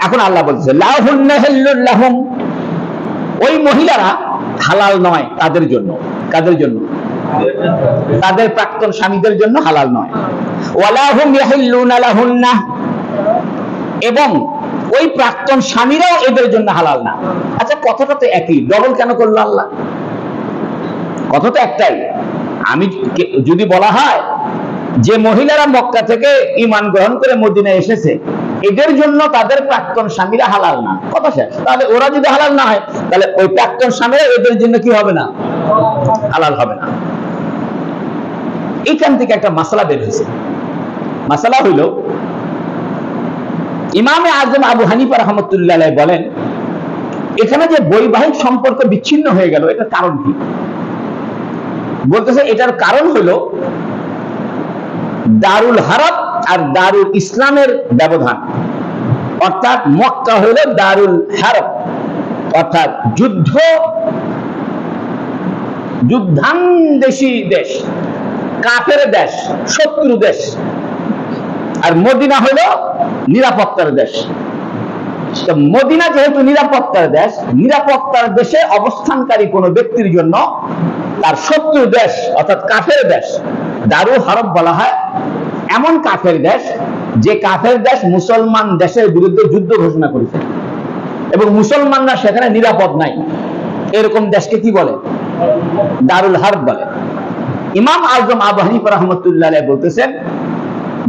এখন আল্লাহ বলছে লাহুন্না হিল্লুল লাহুম, ওই মহিলারা হালাল নয় তাদের জন্য। কাদের জন্য? তাদের প্রাক্তন স্বামীদের জন্য হালাল নয়। ওয়ালা হুম ইয়াহিল্লুনা লাহুন্না, এবং ওই প্রাক্তন স্বামীরাও এদের জন্য হালাল না। আচ্ছা, কথাটা তো একই, ডবল কেন করলো আল্লাহ? কথা তো একটাই। আমি যদি বলা হয় যে মহিলারা মক্কা থেকে ঈমান গ্রহণ করে মদিনায় এসেছে, এদের জন্য তাদের প্রাক্তন স্বামীরা হালাল না, কথা শেষ। তাহলে ওরা যদি হালাল না হয়, তাহলে ওই প্রাক্তন স্বামীরা এদের জন্য কি হবে না? হালাল হবে না। এইখান থেকে একটা মাসলা বের হয়েছে। মাসলা হইল, ইমামে আজম আবু হানিফা রাহমাতুল্লাহ আলাইহি বলেন, এখানে যে বৈবাহিক সম্পর্ক বিচ্ছিন্ন হয়ে গেল, এটার কারণ কি? বলতেছে এটার কারণ হলো দারুল হারব আর দারুল ইসলামের ব্যবধান। অর্থাৎ মক্কা হলো দারুল হারব, অর্থাৎ যুদ্ধান্দেশী দেশ, কাফের দেশ, শত্রু দেশ। আর মদিনা হলো নিরাপত্তার দেশ। তো মদিনা যেহেতু নিরাপত্তার দেশ, নিরাপত্তার দেশে অবস্থানকারী কোন ব্যক্তির জন্য তার শত্রু দেশ অর্থাৎ কাফের দেশ দারুল হারব বলা হয় এমন কাফের দেশ যে কাফের দেশ মুসলমান দেশের বিরুদ্ধে যুদ্ধ ঘোষণা করেছে এবং মুসলমানরা সেখানে নিরাপদ নাই, এরকম দেশকে কি বলে? দারুল হারব বলে। ইমাম আজম আবু হানিফা রাহমাতুল্লাহ আলাইহি বলতেছেন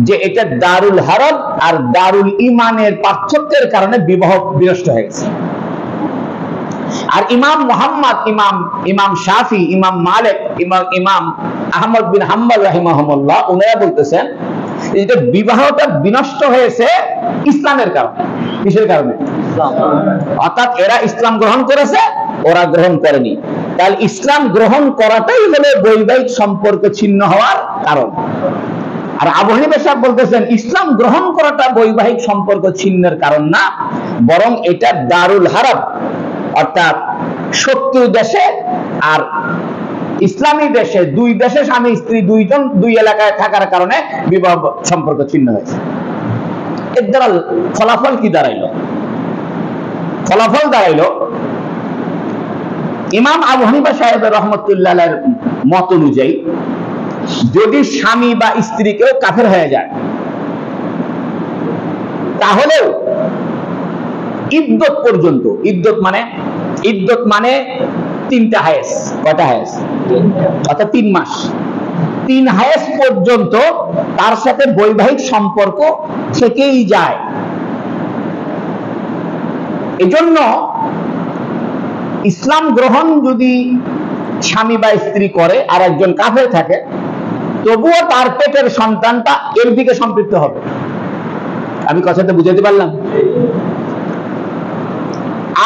যে এটা দারুল হারব আর দারুল ঈমানের পার্থক্যের কারণে বিবাহ বিনষ্ট হয়ে গেছে। আর ইমাম মুহাম্মদ, ইমাম শাফি, ইমাম মালিক, ইমাম আহমদ বিন হাম্বল রাহিমাহুল্লাহ, ওনারা বলতেছেন এটা বিবাহটা বিনষ্ট হয়েছে ইসলামের কারণে। কিসের কারণে? অর্থাৎ এরা ইসলাম গ্রহণ করেছে, ওরা গ্রহণ করেনি। তাহলে ইসলাম গ্রহণ করাটাই হলো বৈবাহিক সম্পর্ক ছিন্ন হওয়ার কারণ। আর আবু হানিফা সাহেব বলতেছেন ইসলাম গ্রহণ করাটা বৈবাহিক সম্পর্ক ছিন্নের কারণ না, বরং এটা দারুল হারব অর্থাৎ শত্রু দেশে আর ইসলামী দেশে, দুই দেশে স্বামী স্ত্রী দুইজন দুই এলাকায় থাকার কারণে বিবাহ সম্পর্ক ছিন্ন হয়েছে। এর দ্বারা ফলাফল কি দাঁড়াইল? ফলাফল দাঁড়াইল ইমাম আবু হানিফা সাহেব রহমতুল্লাহ আলাইহির মত অনুযায়ী যদি স্বামী বা স্ত্রী কেউ কাফের হয়ে যায়, তাহলেও ইদ্যত পর্যন্ত, ইদ্যত মানে তিনটা হায়েস। কয়টা হায়েস? অর্থাৎ 3 মাস। 3 হায়েস পর্যন্ত তার সাথে বৈবাহিক সম্পর্ক থেকেই যায়। এজন্য ইসলাম গ্রহণ যদি স্বামী বা স্ত্রী করে আর একজন কাফের থাকে, তবুও তার পেটের সন্তানটা এর দিকে সম্পৃক্ত হবে। আমি কথাটা বুঝাতে পারলাম?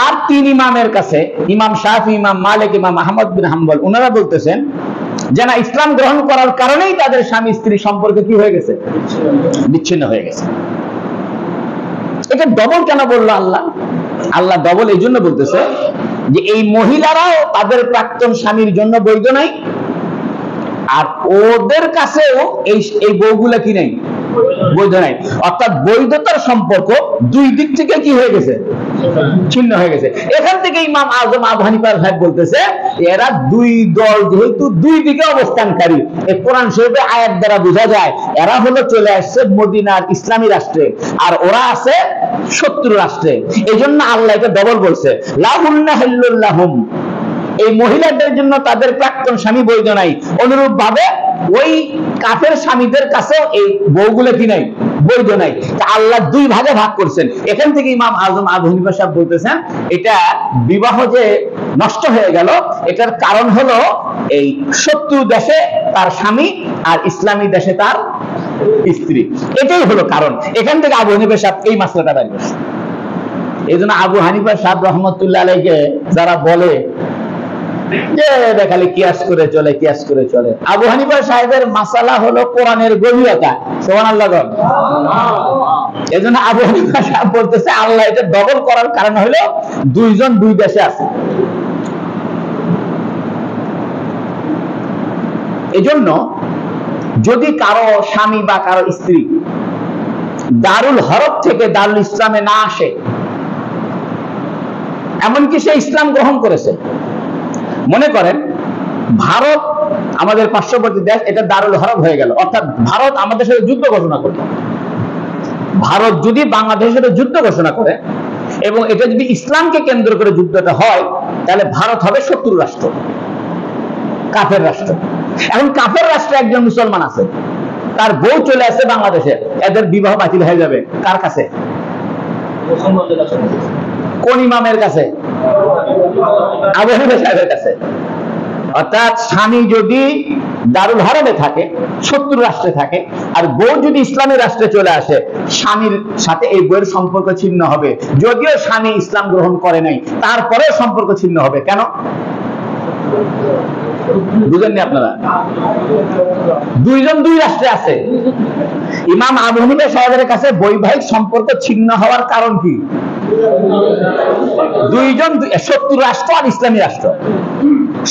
আর 3 ইমামের কাছে, ইমাম শাফি, ইমাম মালিক, ইমাম আহমদ বিন হাম্বল, ওনারা বলতেছেন যে না, ইসলাম গ্রহণ করার কারণেই তাদের স্বামী স্ত্রী সম্পর্ক কি হয়ে গেছে? বিচ্ছিন্ন হয়ে গেছে। এটা ডবল কেন বললো আল্লাহ? আল্লাহ ডবল এই জন্য বলতেছে যে এই মহিলারাও তাদের প্রাক্তন স্বামীর জন্য বৈধ নাই, আর ওদের কাছেও এই বউগুলা কি নাই? বৈধ নাই। অর্থাৎ বৈধতার সম্পর্ক দুই দিক থেকে কি হয়ে গেছে? ছিন্ন হয়ে গেছে। এখান থেকে ইমাম আজম আবু হানিফা সাহেব বলতেছে এরা দুই দল যেহেতু দুই দিকে অবস্থানকারী, এই কোরআন শরীফে আয়াত দ্বারা বোঝা যায় এরা হলো চলে আসছে মদিনার ইসলামী রাষ্ট্রে আর ওরা আছে শত্রু রাষ্ট্রে। এই জন্য আল্লাহ এটা ডবল বলছে, লাহুন্না হিল্লুল লাহুম, এই মহিলাদের জন্য তাদের প্রাক্তন স্বামী বৈধ নাই। অনুরূপ ভাবে ওই কাফের স্বামীদের কাছেও এই বউগুলো কি নাই? বৈধ নাই। আল্লাহ 2 ভাগে ভাগ করছেন। এখান থেকে ইমাম আজম আবু হানিফা সাহেব বলতেছেন এটা বিবাহ যে নষ্ট হয়ে গেল, এটার কারণ হলো এই শত্রু দেশে তার স্বামী আর ইসলামী দেশে তার স্ত্রী, এটাই হলো কারণ। এখান থেকে আবু হানিফা সাহেব এই মাসলাটা বের করছেন। এই জন্য আবু হানিফা সাহেব রহমতুল্লাহ আলাইহিকে যারা বলে যে দেখালে কিয়াস করে চলে, কিয়াস করে চলে, আবু হানিফা সাহেবের মাসালা হলো কোরআনের গভীরতা। সুবহানাল্লাহ। এজন্য আবু হানিফা সাহেব বলতেছে আল্লাহ এটা ডবল করার কারণ হলো দুইজন দুই দেশে আছে। এজন্য যদি কারো স্বামী বা কারো স্ত্রী দারুল হরব থেকে দারুল ইসলামে না আসে, এমনকি সে ইসলাম গ্রহণ করেছে, মনে করেন ভারত আমাদের পার্শ্ববর্তী দেশ, এটা দারুল হরব হয়ে গেল, অর্থাৎ ভারত আমাদের সাথে যুদ্ধ ঘোষণা করল। ভারত যদি বাংলাদেশের সাথে যুদ্ধ ঘোষণা করে এবং এটা যদি ইসলামকে কেন্দ্র করে যুদ্ধটা হয়, তাহলে ভারত হবে শত্রু রাষ্ট্র, কাফের রাষ্ট্র। এখন কাফের রাষ্ট্রে একজন মুসলমান আছে, তার বউ চলে আসে বাংলাদেশে, এদের বিবাহ বাতিল হয়ে যাবে কার কাছে? কোন ইমামের কাছে? আবু হানিফা সাহেবের কাছে। অর্থাৎ স্বামী যদি দারুল হরবে থাকে, শত্রু রাষ্ট্রে থাকে, আর বউ যদি ইসলামী রাষ্ট্রে চলে আসে, স্বামীর সাথে এই বউয়ের সম্পর্ক ছিন্ন হবে। যদিও স্বামী ইসলাম গ্রহণ করে নাই, তারপরেও সম্পর্ক ছিন্ন হবে। কেন বুঝেননি আপনারা? দুইজন দুই রাষ্ট্রে আছে। ইমাম আবু হানিফা সাহেবের কাছে বৈবাহিক সম্পর্ক ছিন্ন হওয়ার কারণ কি? দুইজন শত্রু রাষ্ট্র আর ইসলামী রাষ্ট্র।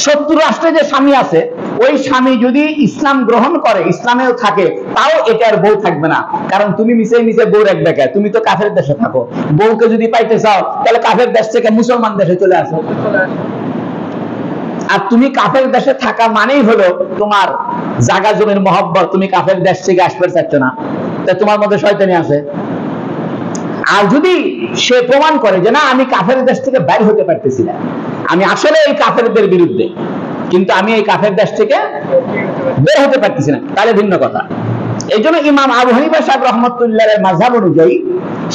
শত্রু রাষ্ট্রে যে স্বামী আছে, ওই স্বামী যদি ইসলাম গ্রহণ করে, ইসলামেও থাকে, তাও এটার বউ থাকবে না। কারণ তুমি মিশে মিশে বউ রাখবে কে? তুমি তো কাফের দেশে থাকো। বউকে যদি পাইতে চাও, তাহলে কাফের দেশ থেকে মুসলমান দেশে চলে আসো। আর তুমি কাফের দেশে থাকা মানেই হলো তোমার জায়গা জমির মহব্বত, তুমি কাফের দেশ থেকে আসতে চাচ্ছ না, তা তোমার মধ্যে শয়তানি আছে। আর যদি সে প্রমাণ করে যে না, আমি কাফের দেশ থেকে বের হতে পারতেছি না, আমি আসলে এই কাফেরদের বিরুদ্ধে, কিন্তু আমি এই কাফের দেশ থেকে বের হতে পারতেছি না, তাহলে ভিন্ন কথা। এই জন্য ইমাম আবু হানিফা সাহেব রহমতুল্লাহের মাযহাব অনুযায়ী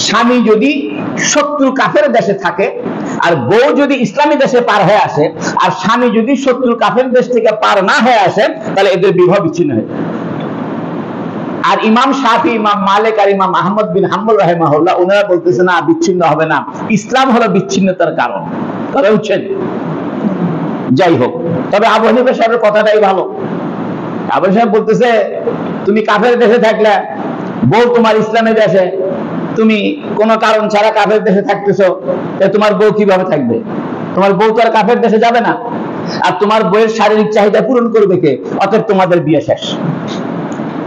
স্বামী যদি শত্রু কাফের দেশে থাকে আর বউ যদি ইসলামী দেশে পার হয়ে আসে, আর স্বামী যদি শত্রু কাফের দেশ থেকে পার না হয়ে আসে, তাহলে এদের বিবাহ বিচ্ছিন্ন হয়। আর ইমাম শাফি, ইমাম মালিক আর ইমাম আহমদ বিন হাম্বল রাহিমাহুল্লাহ ওনারা বলতেছে না, বিচ্ছিন্ন হবে না, ইসলাম হলো বিচ্ছিন্নতার কারণ। তবে বুঝছেন, যাই হোক, তবে আবু হানিফা সাহেবের কথাটাই ভালো। আবু সাহেব বলতেছে, তুমি কাফের দেশে থাকলে, বউ তোমার ইসলামের দেশে, তুমি কোনো কারণ ছাড়া কাফের দেশে থাকতেছো, তোমার বউ কিভাবে থাকবে? তোমার বউ তো আর কাফের দেশে যাবে না, আর তোমার বউয়ের শারীরিক চাহিদা পূরণ করবে কে? অতএব তোমাদের বিয়ে শেষ।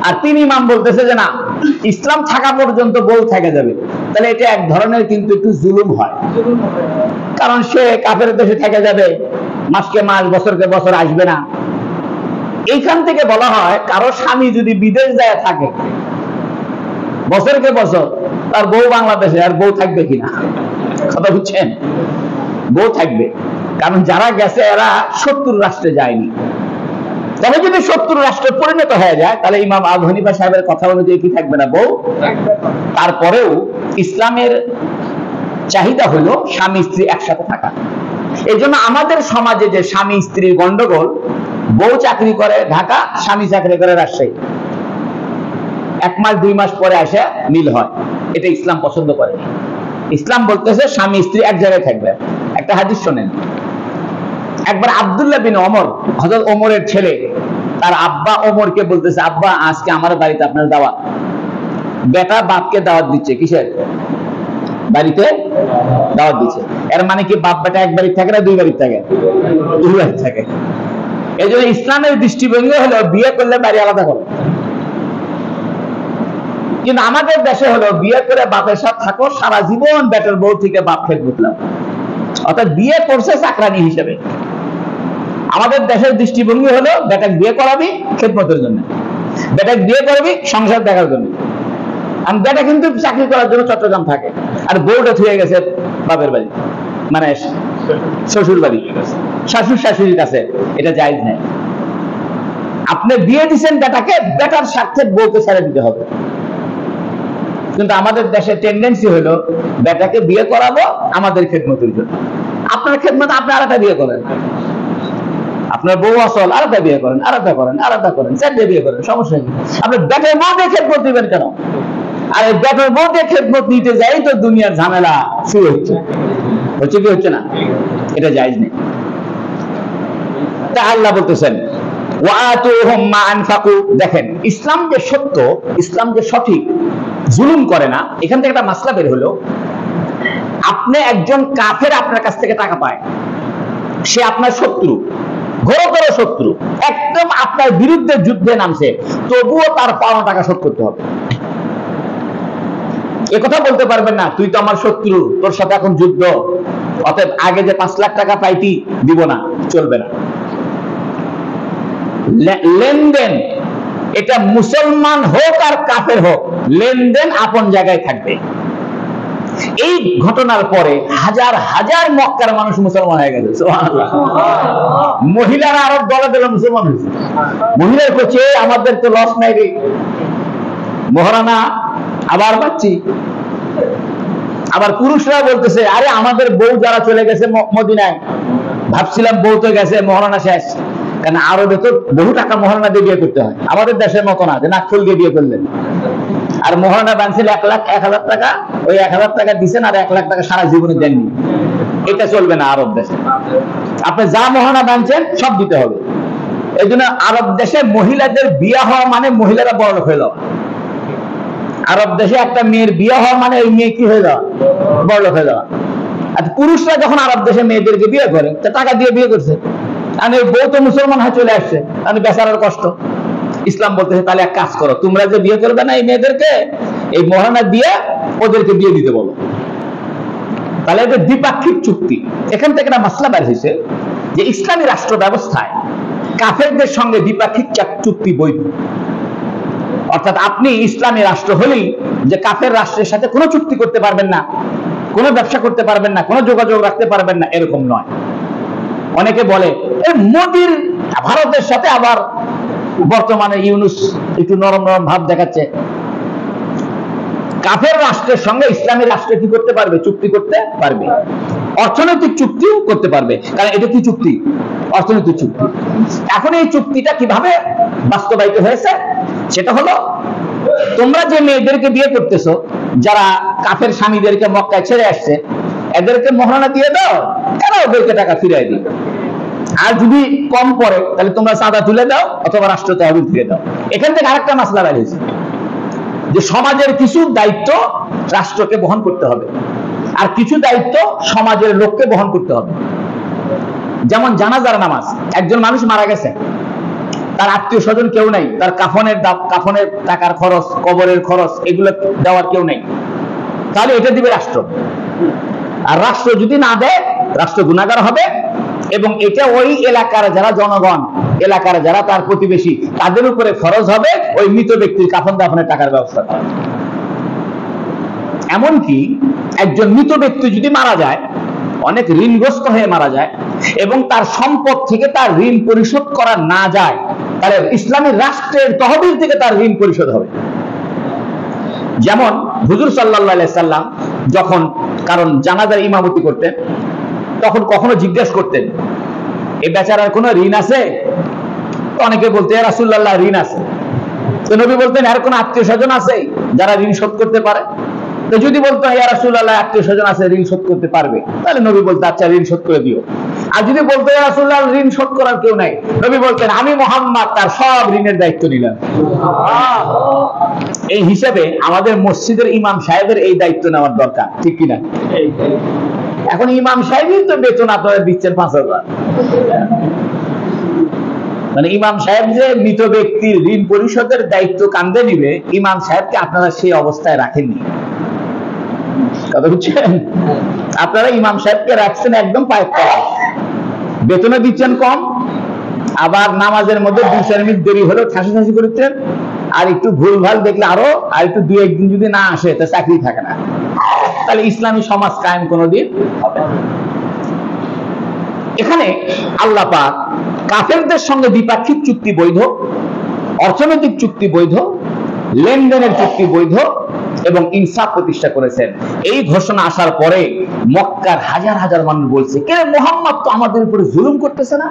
আর তিনি ইমাম বলতেছে যে না, ইসলাম থাকা পর্যন্ত বউ থেকে যাবে। তাহলে এটা এক ধরনের কিন্তু একটু জুলুম হয়, কারণ সে কাফের দেশে থেকে যাবে, মাসকে মাস বছরকে বছর আসবে না। এইখান থেকে বলা হয়, কারো স্বামী যদি বিদেশ যায় থাকে বছরকে বছর, তার বউ বাংলাদেশে, আর বউ থাকবে কিনা? কথা বুঝছেন? বউ থাকবে, কারণ যারা গেছে এরা শত্রু রাষ্ট্রে যায়নি। তবে যদি শত্রু রাষ্ট্রে পরিণত হয়ে যায়, তাহলে ইমাম আবু হানিফা সাহেবের কথা অনুযায়ী কি থাকবে না? বউ। তারপরেও ইসলামের চাহিদা হলো স্বামী স্ত্রী একসাথে থাকা। এই জন্য আমাদের সমাজে যে স্বামী স্ত্রীর গন্ডগোল, বউ চাকরি করে ঢাকা, স্বামী চাকরি করে রাজশাহী, 1 মাস 2 মাস পরে আসে মিল হয়, এটা ইসলাম পছন্দ করে। ইসলাম বলতেছে স্বামী স্ত্রী এক জায়গায় থাকবে। একটা হাদিস শোনেন, একবার আব্দুল্লাহ বিন ওমর, হযরত ওমরের ছেলে, তার আব্বা ওমরকে বলতেছে, আব্বা আজকে আমার বাড়িতে আপনার দাওয়াত। বেটা বাপকে দাওয়াত দিচ্ছে, কিসের? বাড়িতে দাওয়াত দিচ্ছে। এর মানে কি বাপ বেটা এক বাড়িতে থাকে না 2 বাড়িতে থাকে? 2 বাড়িতে থাকে। এই জন্য ইসলামের দৃষ্টিভঙ্গি হলো বিয়ে করলে বাড়ি আলাদা করে। কিন্তু আমাদের দেশে হলো বিয়ে করে বাপের সাথে থাকো সারা জীবন, বেটার বউ থেকে বাপ খেদমত নাও। অর্থাৎ বিয়ে করছে চাকরানি হিসেবে। আমাদের দেশের দৃষ্টিভঙ্গি হলো বেটাকে বিয়ে করাবি খেদমতের জন্য, বেটাকে বিয়ে করবি সংসার দেখার জন্য। আর বেটা কিন্তু চাকরি করার জন্য চট্টগ্রাম থাকে, আর বউটা থুয়ে গেছে বাপের বাড়ি, মানে শ্বশুর বাড়ি, শাশুড় শাশুড়ির কাছে। এটা জায়েজ নাই। আপনি বিয়ে দিচ্ছেন বেটাকে, বেটার স্বার্থে বউকে ছেড়ে দিতে হবে। কিন্তু আমাদের দেশের টেন্ডেন্সি হলো বেটাকে বিয়ে করাবো আমাদের খেদমতের জন্য। আপনার খেদমত আপনি আরেকটা বিয়ে করেন, আপনার বউ আসল আরেকটা বিয়ে করেন, আরেকটা করেন, আরেকটা করেন, 4টে বিয়ে করেন, সমস্যা নেই। আপনি বেটার বউ দিয়ে খেদমত দিবেন কেন? আর এই বেটার বউ দিয়ে খেদমত নিতে যাই তো দুনিয়ার ঝামেলা শুরু হচ্ছে। হচ্ছে কি হচ্ছে না? এটা জায়েজ নেই। তা আল্লাহ বলতেছেন, ওয়াতুহুম মা আনফাকু। দেখেন, ইসলাম যে সত্য, ইসলাম যে সঠিক, জুলুম করে না। এখান থেকে একটা মাসলা বের হলো, আপনি একজন কাফের আপনার কাছ থেকে টাকা পায়, সে আপনার শত্রু, ঘোরতর শত্রু, একদম আপনার বিরুদ্ধে যুদ্ধে নামছে, তবুও তার পাওনা টাকা শোধ করতে হবে। একথা বলতে পারবেন না, তুই তো আমার শত্রু, তোর সাথে এখন যুদ্ধ, অতএব আগে যে 5 লাখ টাকা পাইতি দিব না, চলবে না। লেনদেন, এটা মুসলমান হোক আর কাফের হোক, লেনদেন আপন জায়গায় থাকবে। এই ঘটনার পরে হাজার হাজার মক্কার মানুষ মুসলমান হয়ে গেছে। সুবহানাল্লাহ। মহিলারা আরব দলে দলে মুসলমান হয়েছে। মহিলার কাছে আমাদের তো লস নাই রে, মহারানা আবার পাচ্ছি। আবার পুরুষরা বলতেছে, আরে আমাদের বউ যারা চলে গেছে মদিনায়, ভাবছিলাম বউ তো গেছে, মহারানা শেষ। কারণ আরবে তো বহু টাকা মহারানা দিয়ে বিয়ে করতে হয়, আমাদের দেশের মতো না যে নাকফুল দিয়ে বিয়ে করলেন। আর মহারানা বানছিল 1,00,000 টাকা, ওই 1,000 টাকা দিচ্ছেন আর 1,00,000 টাকা সারা জীবনে দেননি। এটা চলবে না আরব দেশে। আপনি যা মহারানা বানছেন সব দিতে হবে। এই জন্য আরব দেশে মহিলাদের বিয়ে হওয়া মানে মহিলারা বড়লোক হয়ে যাওয়া। আরব দেশে একটা মেয়ের বিয়ে হওয়া মানে ওই মেয়ে কি হয়ে যাওয়া, বড়লোক হয়ে যাওয়া। আর পুরুষরা যখন আরব দেশে মেয়েদেরকে বিয়ে করে, তা টাকা দিয়ে বিয়ে করছে, আর ওই বউ তো মুসলমান হয়ে চলে আসছে, তাহলে বেচারার কষ্ট। ইসলাম বলতেছে, তাহলে এক কাজ করো, তোমরা যে বিয়ে করবে না এই মেয়েদেরকে, এই মহারানা দিয়ে ওদেরকে বিয়ে দিতে বলো। তাহলে এটা দ্বিপাক্ষিক চুক্তি। এখান থেকে একটা মাসলা বের হয়েছে যে ইসলামী রাষ্ট্র ব্যবস্থায় কাফেরদের সঙ্গে দ্বিপাক্ষিক চুক্তি বৈধ। অর্থাৎ আপনি ইসলামী রাষ্ট্র হলেই যে কাফের রাষ্ট্রের সাথে কোনো চুক্তি করতে পারবেন না, কোনো ব্যবসা করতে পারবেন না, কোনো যোগাযোগ রাখতে পারবেন না, এরকম নয়। অনেকে বলে মোদির ভারতের সাথে আবার বর্তমানে ইউনুস একটু নরম নরম ভাব দেখাচ্ছে। কাফের রাষ্ট্রের সঙ্গে ইসলামী রাষ্ট্র কি করতে পারবে? চুক্তি করতে পারবে, অর্থনৈতিক চুক্তিও করতে পারবে। কারণ এটা কি চুক্তি? অর্থনৈতিক চুক্তি। এখন এই চুক্তিটা কিভাবে বাস্তবায়িত হয়েছে সেটা হলো, তোমরা যে মেয়েদেরকে বিয়ে করতেছো, যারা কাফের স্বামীদেরকে মক্কায় ছেড়ে আসছে, এদেরকে মহারণা দিয়ে দাও, এরা ওদেরকে টাকা ফিরিয়ে দিবে। আর যদি কম পড়ে তাহলে তোমরা চাঁদা তুলে দাও অথবা রাষ্ট্র তহবিল ফিরে দাও। এখান থেকে আরেকটা মাসলা বের হয়েছে যে সমাজের কিছু দায়িত্ব রাষ্ট্রকে বহন করতে হবে, আর কিছু দায়িত্ব সমাজের লোককে বহন করতে হবে। যেমন জানাজার নামাজ, একজন মানুষ মারা গেছে, তার আত্মীয় স্বজন কেউ নাই, তার কাফনের টাকার খরচ, কবরের খরচ, এগুলো দেওয়ার কেউ নেই, তাহলে এটা দিবে রাষ্ট্র। আর রাষ্ট্র যদি না দেয়, রাষ্ট্র গুনাহগার হবে, এবং এটা ওই এলাকার যারা জনগণ, এলাকার যারা তার প্রতিবেশী, তাদের উপরে ফরজ হবে ওই মৃত ব্যক্তির কাফন দাফনের টাকার ব্যবস্থা করা। এমনকি একজন মৃত ব্যক্তি যদি মারা যায়, অনেক ঋণগ্রস্ত হয়ে মারা যায়, এবং তার সম্পদ থেকে তার ঋণ পরিশোধ করা না যায়, তাহলে ইসলামী রাষ্ট্রের তহবিল থেকে তার ঋণ পরিশোধ হবে। যেমন হুজুর সাল্লাল্লাহু আলাইহি সাল্লাম যখন কারণ জানাজার ইমামতি করতেন, তখন কখনো জিজ্ঞেস করতেন, এই বেচারার কোনো ঋণ আছে? অনেকে বলতে, ইয়া রাসূলুল্লাহ ঋণ আছে। তো নবী বলতেন, এর কোনো আত্মীয় স্বজন আছে যারা ঋণ শোধ করতে পারে? তো যদি বলতো, ইয়া রাসূলুল্লাহ আত্মীয় স্বজন আছে, ঋণ শোধ করতে পারবে, তাহলে নবী বলতেন, আচ্ছা ঋণ শোধ করে দিও। আর যদি বলতো, ইয়া রাসূলুল্লাহ ঋণ শোধ করার কেউ নাই, নবী বলতেন, আমি মুহাম্মদ তার সব ঋণের দায়িত্ব নিলাম। এই হিসাবে আমাদের মসজিদের ইমাম সাহেবের এই দায়িত্ব নেওয়ার দরকার, ঠিক কিনা? এখন ইমাম সাহেবই তো বেতন আপনারা দিচ্ছেন 5,000, মানে ইমাম সাহেব যে মৃত ব্যক্তির ঋণ পরিশোধের দায়িত্ব কাঁধে নিবে, ইমাম সাহেবকে আপনারা সেই অবস্থায় রাখেননি। কথা বুঝছেন? আপনারা ইমাম সাহেবকে রাখছেন একদম পায়ের তলায়, বেতনে দিচ্ছেন কম, আবার নামাজের মধ্যে 2-4 মিনিট দেরি হলেও ঠাসি ঠাসি করছেন, আর একটু ভুলভাল দেখলে আরো, আর একটু 2-1 দিন যদি না আসে তা চাকরি থাকে না। তাহলে ইসলামী সমাজ কায়েম কোনোদিন হবে না। এখানে আল্লাহ পাক কাফেরদের সঙ্গে দ্বিপাক্ষিক চুক্তি বৈধ, অর্থনৈতিক চুক্তি বৈধ, লেনদেনের চুক্তি বৈধ এবং ইনসাফ প্রতিষ্ঠা করেছেন। এই ঘোষণা আসার পরে মক্কার হাজার হাজার মানুষ বলছে, কে মুহাম্মদ তো আমাদের উপরে জুলুম করতেছে না?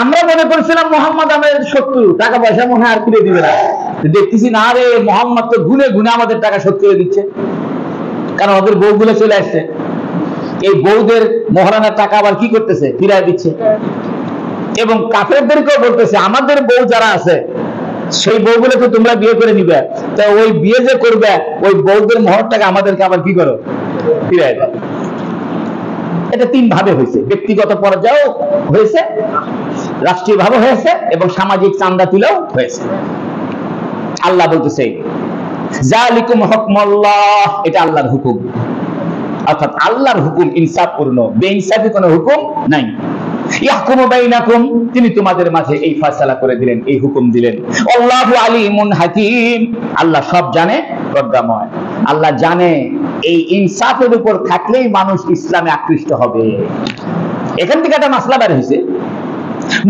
আমরা মনে করছিলাম মুহাম্মদ আমাদের শত্রু, টাকা পয়সা মনে হয় আর ফিরে দিবে না, দেখতেছি না রে, মুহাম্মদ তো গুনে গুনে আমাদের টাকা শোধ করে দিচ্ছে, কারণ ওদের বউগুলো চলে আসছে। এই বউদের মহারানার টাকা আবার কি করতেছে? ফিরায় দিচ্ছে। এবং কাফেরদেরকেও বলতেছে, আমাদের বউ যারা আছে সেই বউগুলোকে তোমরা বিয়ে করে নিবে, তো ওই বিয়ে যে করবে ওই বউদের মোহর টাকা আমাদেরকে আবার কি করো? ফিরায় দাও। এটা 3 ভাবে হয়েছে, ব্যক্তিগত পর্যায়েও হয়েছে, রাষ্ট্রীয়ভাবে হয়েছে এবং সামাজিক চাঁদা তুলেও হয়েছে। আল্লাহ বলতেছে যালিকুম হুকমুল্লাহ, এটা আল্লাহর হুকুম, অর্থাৎ আল্লাহর হুকুম ইনসাফপূর্ণ, বেইনসাফি কোনো হুকুম নাই। ইয়াহকুমু বাইনাকুম, তিনি তোমাদের মাঝে এই ফয়সালা করে দিলেন, এই হুকুম দিলেন। আল্লাহু আলিমুন হাকিম, আল্লাহ সব জানে, প্রজ্ঞাময়। আল্লাহ জানে এই ইনসাফের উপর থাকলেই মানুষ ইসলামে আকৃষ্ট হবে। এখান থেকে একটা মাসলা বের হয়েছে,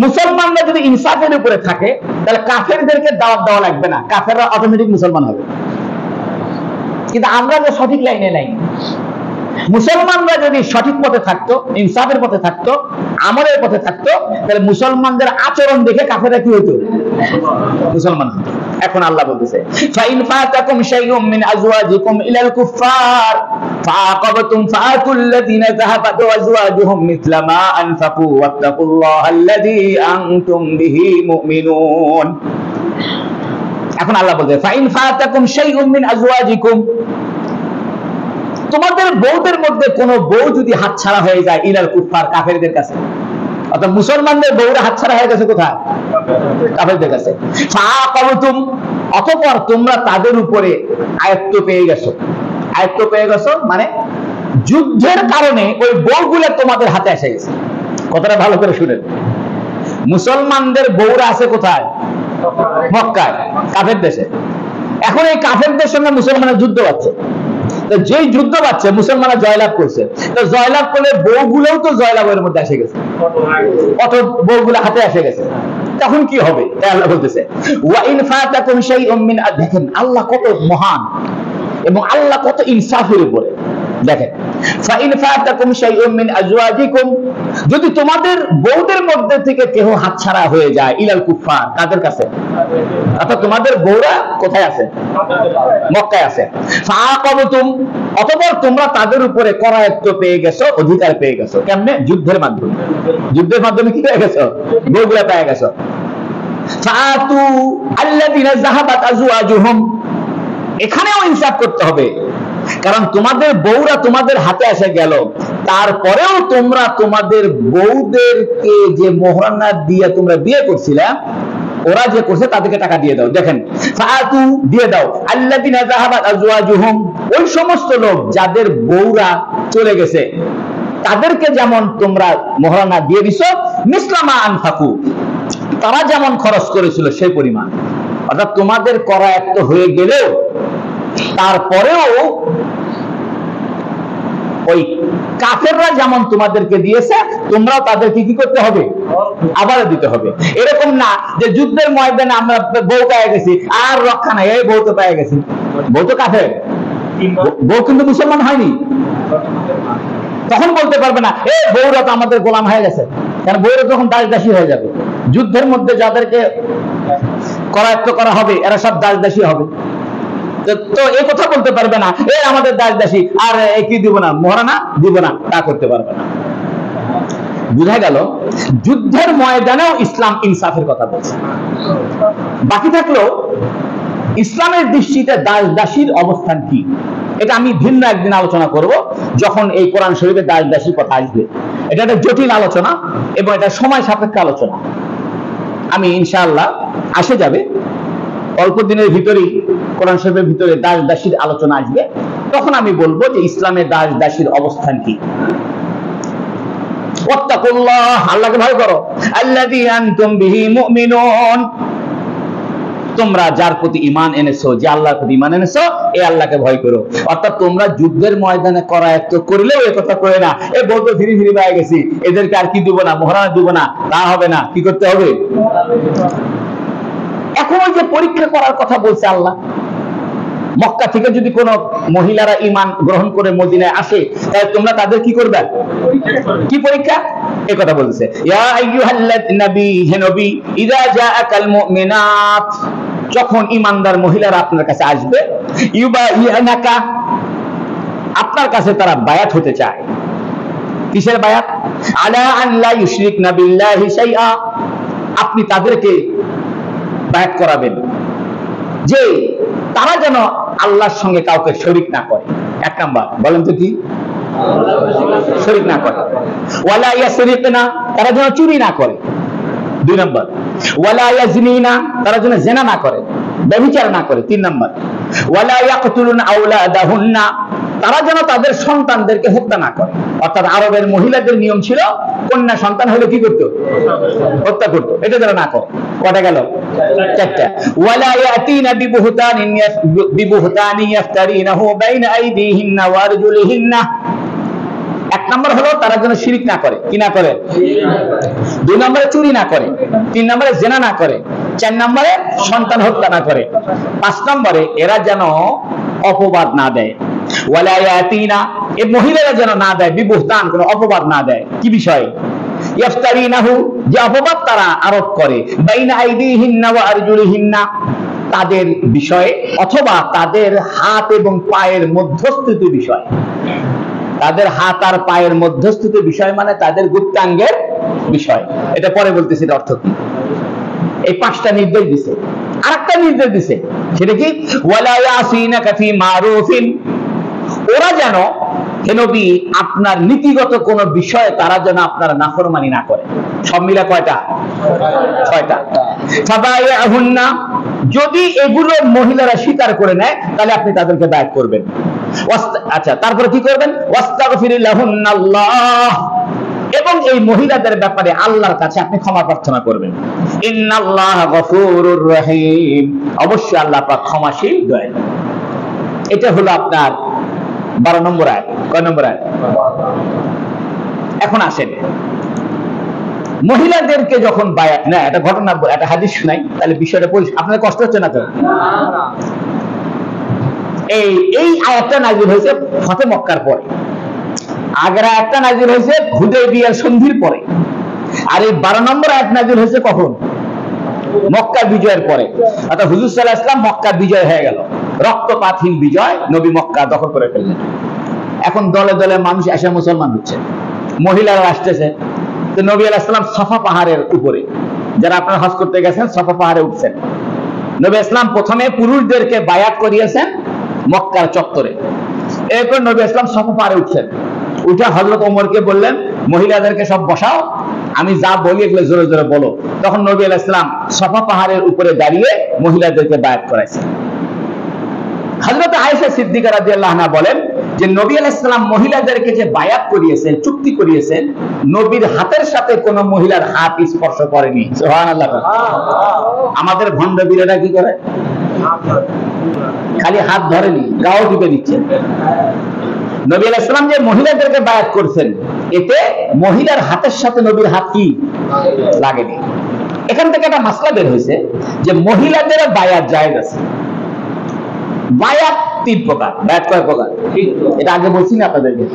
মুসলমানরা যদি ইনসাফের উপরে থাকে তাহলে কাফেরদেরকে দাওয়াত দেওয়া লাগবে না, কাফেররা অটোমেটিক মুসলমান হবে। কিন্তু আমরা যে সঠিক লাইনে নাই, মুসলমানরা যদি সঠিক পথে থাকতো, ইনসাফের পথে থাকতো, আমলের পথে থাকতো, তাহলে মুসলমানদের আচরণ দেখে কাফেররা কি হতো? মুসলমান হতো। এখন আল্লাহ বলতেছে ফাইন ফাতাকুম শাইউম মিন আজওয়াজিকুম ইলাল কুফার ফাআকাবতুম ফাআতুল্লাযিনা যাহাবাত আজওয়াজুহুম মিছলা মা আনফাকু ওয়াত্তাকুল্লাহাল্লাযী আনতুম বিহি মুমিনুন। এখন আল্লাহ বলছে ফাইন ফাতাকুম শাইউম মিন আজওয়াজিকুম, তোমাদের বউদের মধ্যে কোন বউ যদি হাতছাড়া হয়ে যায় ইলাল কুফার, কাফেরদের কাছে, অর্থাৎ মুসলমানদের বউরা হাতছাড়া হয়ে গেছে কোথায়? কাফেরদের কাছে। ফাআকাবতুম, অতঃপর তোমরা তাদের উপরে আয়ত্ত পেয়ে গেছো। আয়ত্ত পেয়ে গেছো মানে যুদ্ধের কারণে ওই বউগুলো তোমাদের হাতে এসে গেছে। কথাটা ভালো করে শুনেন, মুসলমানদের বউরা আছে কোথায়? মক্কায়, কাফের দেশে। এখন এই কাফেরদের সঙ্গে মুসলমানের যুদ্ধ হচ্ছে, যেই যুদ্ধ পাচ্ছে মুসলমানরা জয়লাভ করছে, তো জয়লাভ করলে বউগুলোও তো জয়লাভের মধ্যে এসে গেছে, কত বউগুলো হাতে এসে গেছে। তখন কি হবে? তাই আল্লাহ বলতেছে ওয়া ইন ফাতাকুম শাইউম মিন, দেখেন আল্লাহ কত মহান এবং আল্লাহ কত ইনসাফের উপরে। দেখেন ফাইন ফাতাকুম শাইউম মিন আজওয়াজিকুম, যদি তোমাদের বউদের মধ্যে থেকে কেহ হাতছাড়া হয়ে যায় ইলাল কুফার, কাদের কাছে? অর্থাৎ তোমাদের বউরা কোথায় আছে? মক্কায় আছে। ফাআকাবতুম, অতঃপর তোমরা তাদের উপরে করায়ত্ত পেয়ে গেছো, অধিকার পেয়ে গেছো। কেমনে? যুদ্ধের মাধ্যমে। যুদ্ধের মাধ্যমে কি পেয়ে গেছো? বউগুলা পেয়ে গেছো। ফাআতু আল্লাযিনা যাহাবাত আজওয়াজুহুম, এখানেও ইনসাফ করতে হবে, কারণ তোমাদের বউরা তোমাদের হাতে এসে গেল, তারপরেও তোমরা তোমাদের বউদেরকে যে মোহরানা দিয়ে তোমরা বিয়ে করছিলে, ওরা যে করছে তাদেরকে টাকা দিয়ে দাও। দেখেন ফাআতু, দিয়ে দাও, আল্লাযিনা যাহাবাত আজওয়াজুহুম, ওই সমস্ত লোক যাদের বউরা চলে গেছে তাদেরকে যেমন তোমরা মোহরানা দিয়ে দিছো, মিছলা মা আনফাকু, তারা যেমন খরচ করেছিল সেই পরিমাণ। অর্থাৎ তোমাদের করায়ত্ত হয়ে গেলেও তারপরেও ওই কাফেররা যেমন তোমাদেরকে দিয়েছে তোমরাও তাদেরকে কি করতে হবে? আবার দিতে হবে। এরকম না যে যুদ্ধের ময়দানে আমরা বউ পেয়ে গেছি আর রক্ষা নাই, এই বউ তো পেয়ে গেছি, বউ তো কাফের, বউ কিন্তু মুসলমান হয়নি। তখন বলতে পারবে না এই বউরা তো আমাদের গোলাম হয়ে গেছে, কারণ বউরা তখন দাস দাসী হয়ে যাবে। যুদ্ধের মধ্যে যাদেরকে করায়ত্ত করা হবে এরা সব দাস দাসী হবে। তো এই কথা বলতে পারবে না এই আমাদের দাস দাসী আর কি দিব না, মোহরানা দিব না, তা করতে পারবে না। বুঝা গেল যুদ্ধের ময়দানেও ইসলাম ইনসাফের কথা বলছে। বাকি থাকলো ইসলামের দৃষ্টিতে দাস দাসীর অবস্থান কি, এটা আমি ভিন্ন একদিন আলোচনা করব, যখন এই কোরআন শরীফে দাস দাসীর কথা আসবে। এটা একটা জটিল আলোচনা এবং এটা সময় সাপেক্ষ আলোচনা। আমি ইনশাআল্লাহ আসে যাবে অল্প দিনের ভিতরেই কোরআন শরীফের ভিতরে দাস দাসীর আলোচনা আসবে, তখন আমি বলবো যে ইসলামের দাস দাসীর অবস্থান কি। ওয়াত্তাকুল্লাহ, আল্লাহকে ভয় করো, আল্লাযী আনতুম বিহি মুমিনুন, তোমরা যার প্রতি ঈমান এনেছো, যে আল্লাহর প্রতি ঈমান এনেছো, এই আল্লাহকে ভয় করো। অর্থাৎ তোমরা যুদ্ধের ময়দানে করায়ত্ত করলেও এই কথা কয়ে না এই বউ তো ধীরে ধীরে পেয়ে গেছি, এদেরকে আর কি দিব না, মোহরানা দিব না, তা হবে না। কি করতে হবে? এখন ওই যে পরীক্ষা করার কথা বলছে আল্লাহ, মক্কা থেকে যদি কোন মহিলারা ঈমান গ্রহণ করে মদিনায় আসে তাহলে তোমরা তাদের কি করবে? কি পরীক্ষা? এই কথা বলতেছে ইয়া আইয়ুহাল্লাযী নবী, হে নবী, ইযা জাআকাল মুমিনাত, যখন ঈমানদার মহিলারা আপনার কাছে আসবে, ইউবাইয়ানাকা, আপনার কাছে তারা বায়াত হতে চায়। কিসের বায়াত? আলা আন লা ইউশরিকনা বিল্লাহি শাইআ, আপনি তাদেরকে বায়াত করাবেন যে তারা যেন আল্লাহর সঙ্গে কাউকে শরীক না করে। এক নাম্বার বলেন তো কি? শরীক না করে। ওয়ালা ইয়াসরিকনা, তারা যেন চুরি না করে। 2 নম্বর। ওয়ালা ইয়াজনিনা, তারা যেন জিনা না করে, ব্যভিচার না করে, 3 নম্বর। ওয়ালা ইয়াকতুলুনা আওলাদাহুন্না, তারা যেন তাদের সন্তানদেরকে হত্যা না করে। অর্থাৎ আরবের মহিলাদের নিয়ম ছিল কন্যা সন্তান হলে কি করতো? হত্যা করতো। এটা যেন না করে। কটা গেল? 4টা। ওয়ালা ইয়াতিনা বিবুহতানি ইফতারিনাহু বাইনা আইদিহিন্না ওয়া আরজুলিহিন্না। 1 নম্বর হলো তারা যেন শিরক না করে। কি না করে? 2 নম্বরে চুরি না করে, 3 নম্বরে জিনা না করে, 4 নম্বরে সন্তান হত্যা না করে, 5 নম্বরে এরা যেন অপবাদ না দেয়। ওয়ালা ইয়াতিনা, এই মহিলারা যেন না দেয় বিবুহতান, কোনো অপবাদ না দেয়। কি বিষয়? ইফতারিনাহু, যে অপবাদ তারা আরোপ করে, বাইনা আইদিহিন্না ওয়া আরজুলিহিন্না, তাদের বিষয়ে অথবা তাদের হাত এবং পায়ের মধ্যস্থিত বিষয়। তাদের হাত আর পায়ের মধ্যস্থিত বিষয় মানে তাদের গুপ্তাঙ্গের বিষয়। এটা পরে বলতেছি এটা অর্থ কি। এই 5টা নির্দেশ দিছে। আরেকটা নির্দেশ দিছে, সেটা কি? ওয়ালা ইয়াসিনাকা ফি মারুফিন, ওরা যেন, হে নবী, আপনার নীতিগত কোন বিষয়ে তারা যেন আপনার নাফরমানি না করে। সব মিলে কয়টা? 6টা। ফাবায়াহুন্না, যদি এগুলো মহিলারা স্বীকার করে নেয় তাহলে আপনি তাদেরকে বায়াত করবেন। আচ্ছা, তারপরে কি করবেন? ওয়াস্তাগফির লাহুন্নাল্লাহ, এবং এই মহিলাদের ব্যাপারে আল্লাহর কাছে আপনি ক্ষমা প্রার্থনা করবেন। ইন্নাল্লাহা গফুরুর রহিম, অবশ্যই আল্লাহ পাক ক্ষমাশীল, দয়ালু। এটা হলো আপনার 12 নম্বর আয়াত। কয় নম্বর আয়াত? এখন আসেন, মহিলাদেরকে যখন বায়াত নেয়, একটা ঘটনা, একটা হাদিস শুনাই, তাহলে বিষয়টা পরিষ্কার। আপনাদের কষ্ট হচ্ছে না তো? এই আয়াতটা নাযিল হয়েছে ফতে মক্কার পরে। আগের আয়াতটা নাযিল হয়েছে হুদায়বিয়ার সন্ধির পরে। আর এই 12 নম্বর আয়াত নাযিল হয়েছে কখন? মক্কা বিজয়ের পরে। অর্থাৎ হুজুর সাল্লাল্লাহু আলাইহি ওয়াসাল্লাম মক্কা বিজয় হয়ে গেল, রক্তপাতহীন বিজয়, নবী মক্কা দখল করে ফেললেন। এখন দলে দলে মানুষ এসে মুসলমান হচ্ছে, মহিলারা আসতেছে। তো নবী আলাইহিস সালাম সাফা পাহাড়ের উপরে, যারা আপনারা হজ করতে গেছেন, সাফা পাহাড়ে উঠছেন। নবী ইসলাম প্রথমে পুরুষদেরকে বায়াত করিয়েছেন মক্কার চত্বরে। এরপর নবী ইসলাম সাফা পাহাড়ে উঠছেন। উঠে হযরত ওমরকে বললেন, মহিলাদেরকে সব বসাও, আমি যা বলি এগুলো জোরে জোরে বলো। তখন নবী আলাইহিস সালাম সাফা পাহাড়ের উপরে দাঁড়িয়ে মহিলাদেরকে বায়াত করাইছেন। হযরত আয়েশা সিদ্দিকা রাদিয়াল্লাহু আনহা বলেন যে নবী আলাইহিস সালাম মহিলাদেরকে যে বায়াত করিয়েছেন, চুক্তি করিয়েছেন, নবীর হাতের সাথে কোন মহিলার হাত স্পর্শ করেনি। সুবহানাল্লাহ। আমাদের ভণ্ড বীরেরা কি করে? খালি হাত ধরেনি, গাও টিপে দিচ্ছেন। নবী আলাইহিস সালাম যে মহিলাদেরকে বায়াত করছেন, এতে মহিলার হাতের সাথে নবীর হাত কি লাগেনি। এখান থেকে একটা মাসলা বের হয়েছে যে মহিলাদের বায়াত জায়েজ আছে। বায়াত 3 প্রকার। বায়াত কয় প্রকার? এটা আগে বলছি না আপনাদেরকে?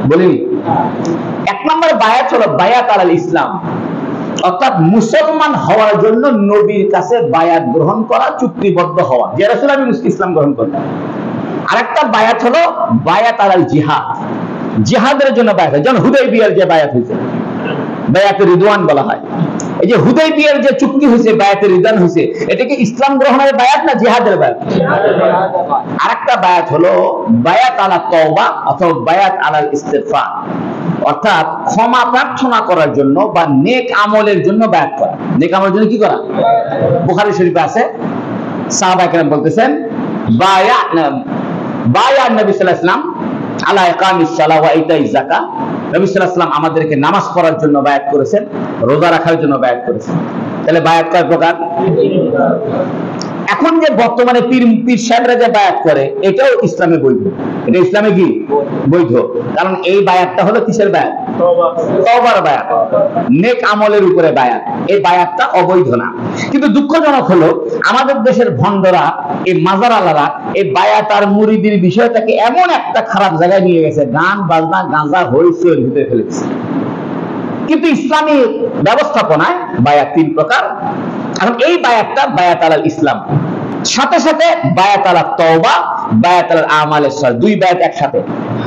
বলিনি? 1 নম্বর বায়াত হলো বায়াত আলাল ইসলাম, অর্থাৎ মুসলমান হওয়ার জন্য নবীর কাছে বায়াত গ্রহণ করা, চুক্তিবদ্ধ হওয়া, যে রাসূল আমি ইসলাম গ্রহণ করলাম। আরেকটা বায়াত হলো বায়াত আলাল জিহাদ, জিহাদের জন্য বায়াত, যেমন হুদায়বিয়ার যে বায়াত হয়েছে, বায়াতে রিদওয়ান বলা হয়। এই যে হুদায়বিয়ার যে চুক্তি হয়েছে, বায়াতে রিদওয়ান হয়েছে, এটা কি ইসলাম গ্রহণের বায়াত না জিহাদের বায়াত? আরেকটা বায়াত হলো বায়াত আলা তওবা অথবা বায়াত আলাল ইস্তিগফার, অর্থাৎ ক্ষমা প্রার্থনা করার জন্য বা নেক আমলের জন্য বায়াত করা। নেক আমলের জন্য কি করা? বুখারী শরীফে আছে, সাহাবায়ে কেরাম বলতেছেন, বায়াত নবী সাল্লাল্লাহু আলাইহি ওয়াসাল্লাম আলা ইকামিস সালাহ ওয়া ইতাইজ যাকাত, নবী সাল্লাল্লাহু আলাইহি ওয়াসাল্লাম আমাদেরকে নামাজ পড়ার জন্য বায়াত করেছেন, রোজা রাখার জন্য বায়াত করেছেন। তাহলে বায়াত কয় প্রকার? এখন যে বর্তমানে পীর সাহেবরা যে বায়াত করে, এটাও ইসলামে বৈধ। এটা ইসলামে কি বৈধ? কারণ এই বায়াতটা হলো কিসের বায়াত? তওবার বায়াত, নেক আমলের উপরে বায়াত। এই বায়াতটা অবৈধ না। কিন্তু দুঃখজনক হলো আমাদের দেশের ভণ্ডরা, এই মাজারওয়ালারা এই বায়াত আর মুরিদির বিষয়টাকে এমন একটা খারাপ জায়গায় নিয়ে গেছে, গান বাজনা গাঁজা হইচই ভিতরে ফেলেছে। কিন্তু ইসলামী ব্যবস্থাপনায় বায়াত 3 প্রকার। এখন এই বায়াতটা বায়াত আলাল ইসলাম, সাথে সাথে বায়াত আলা তওবা, বায়াত আলাল আমালে সালেহ, 2 বায়াত একসাথে।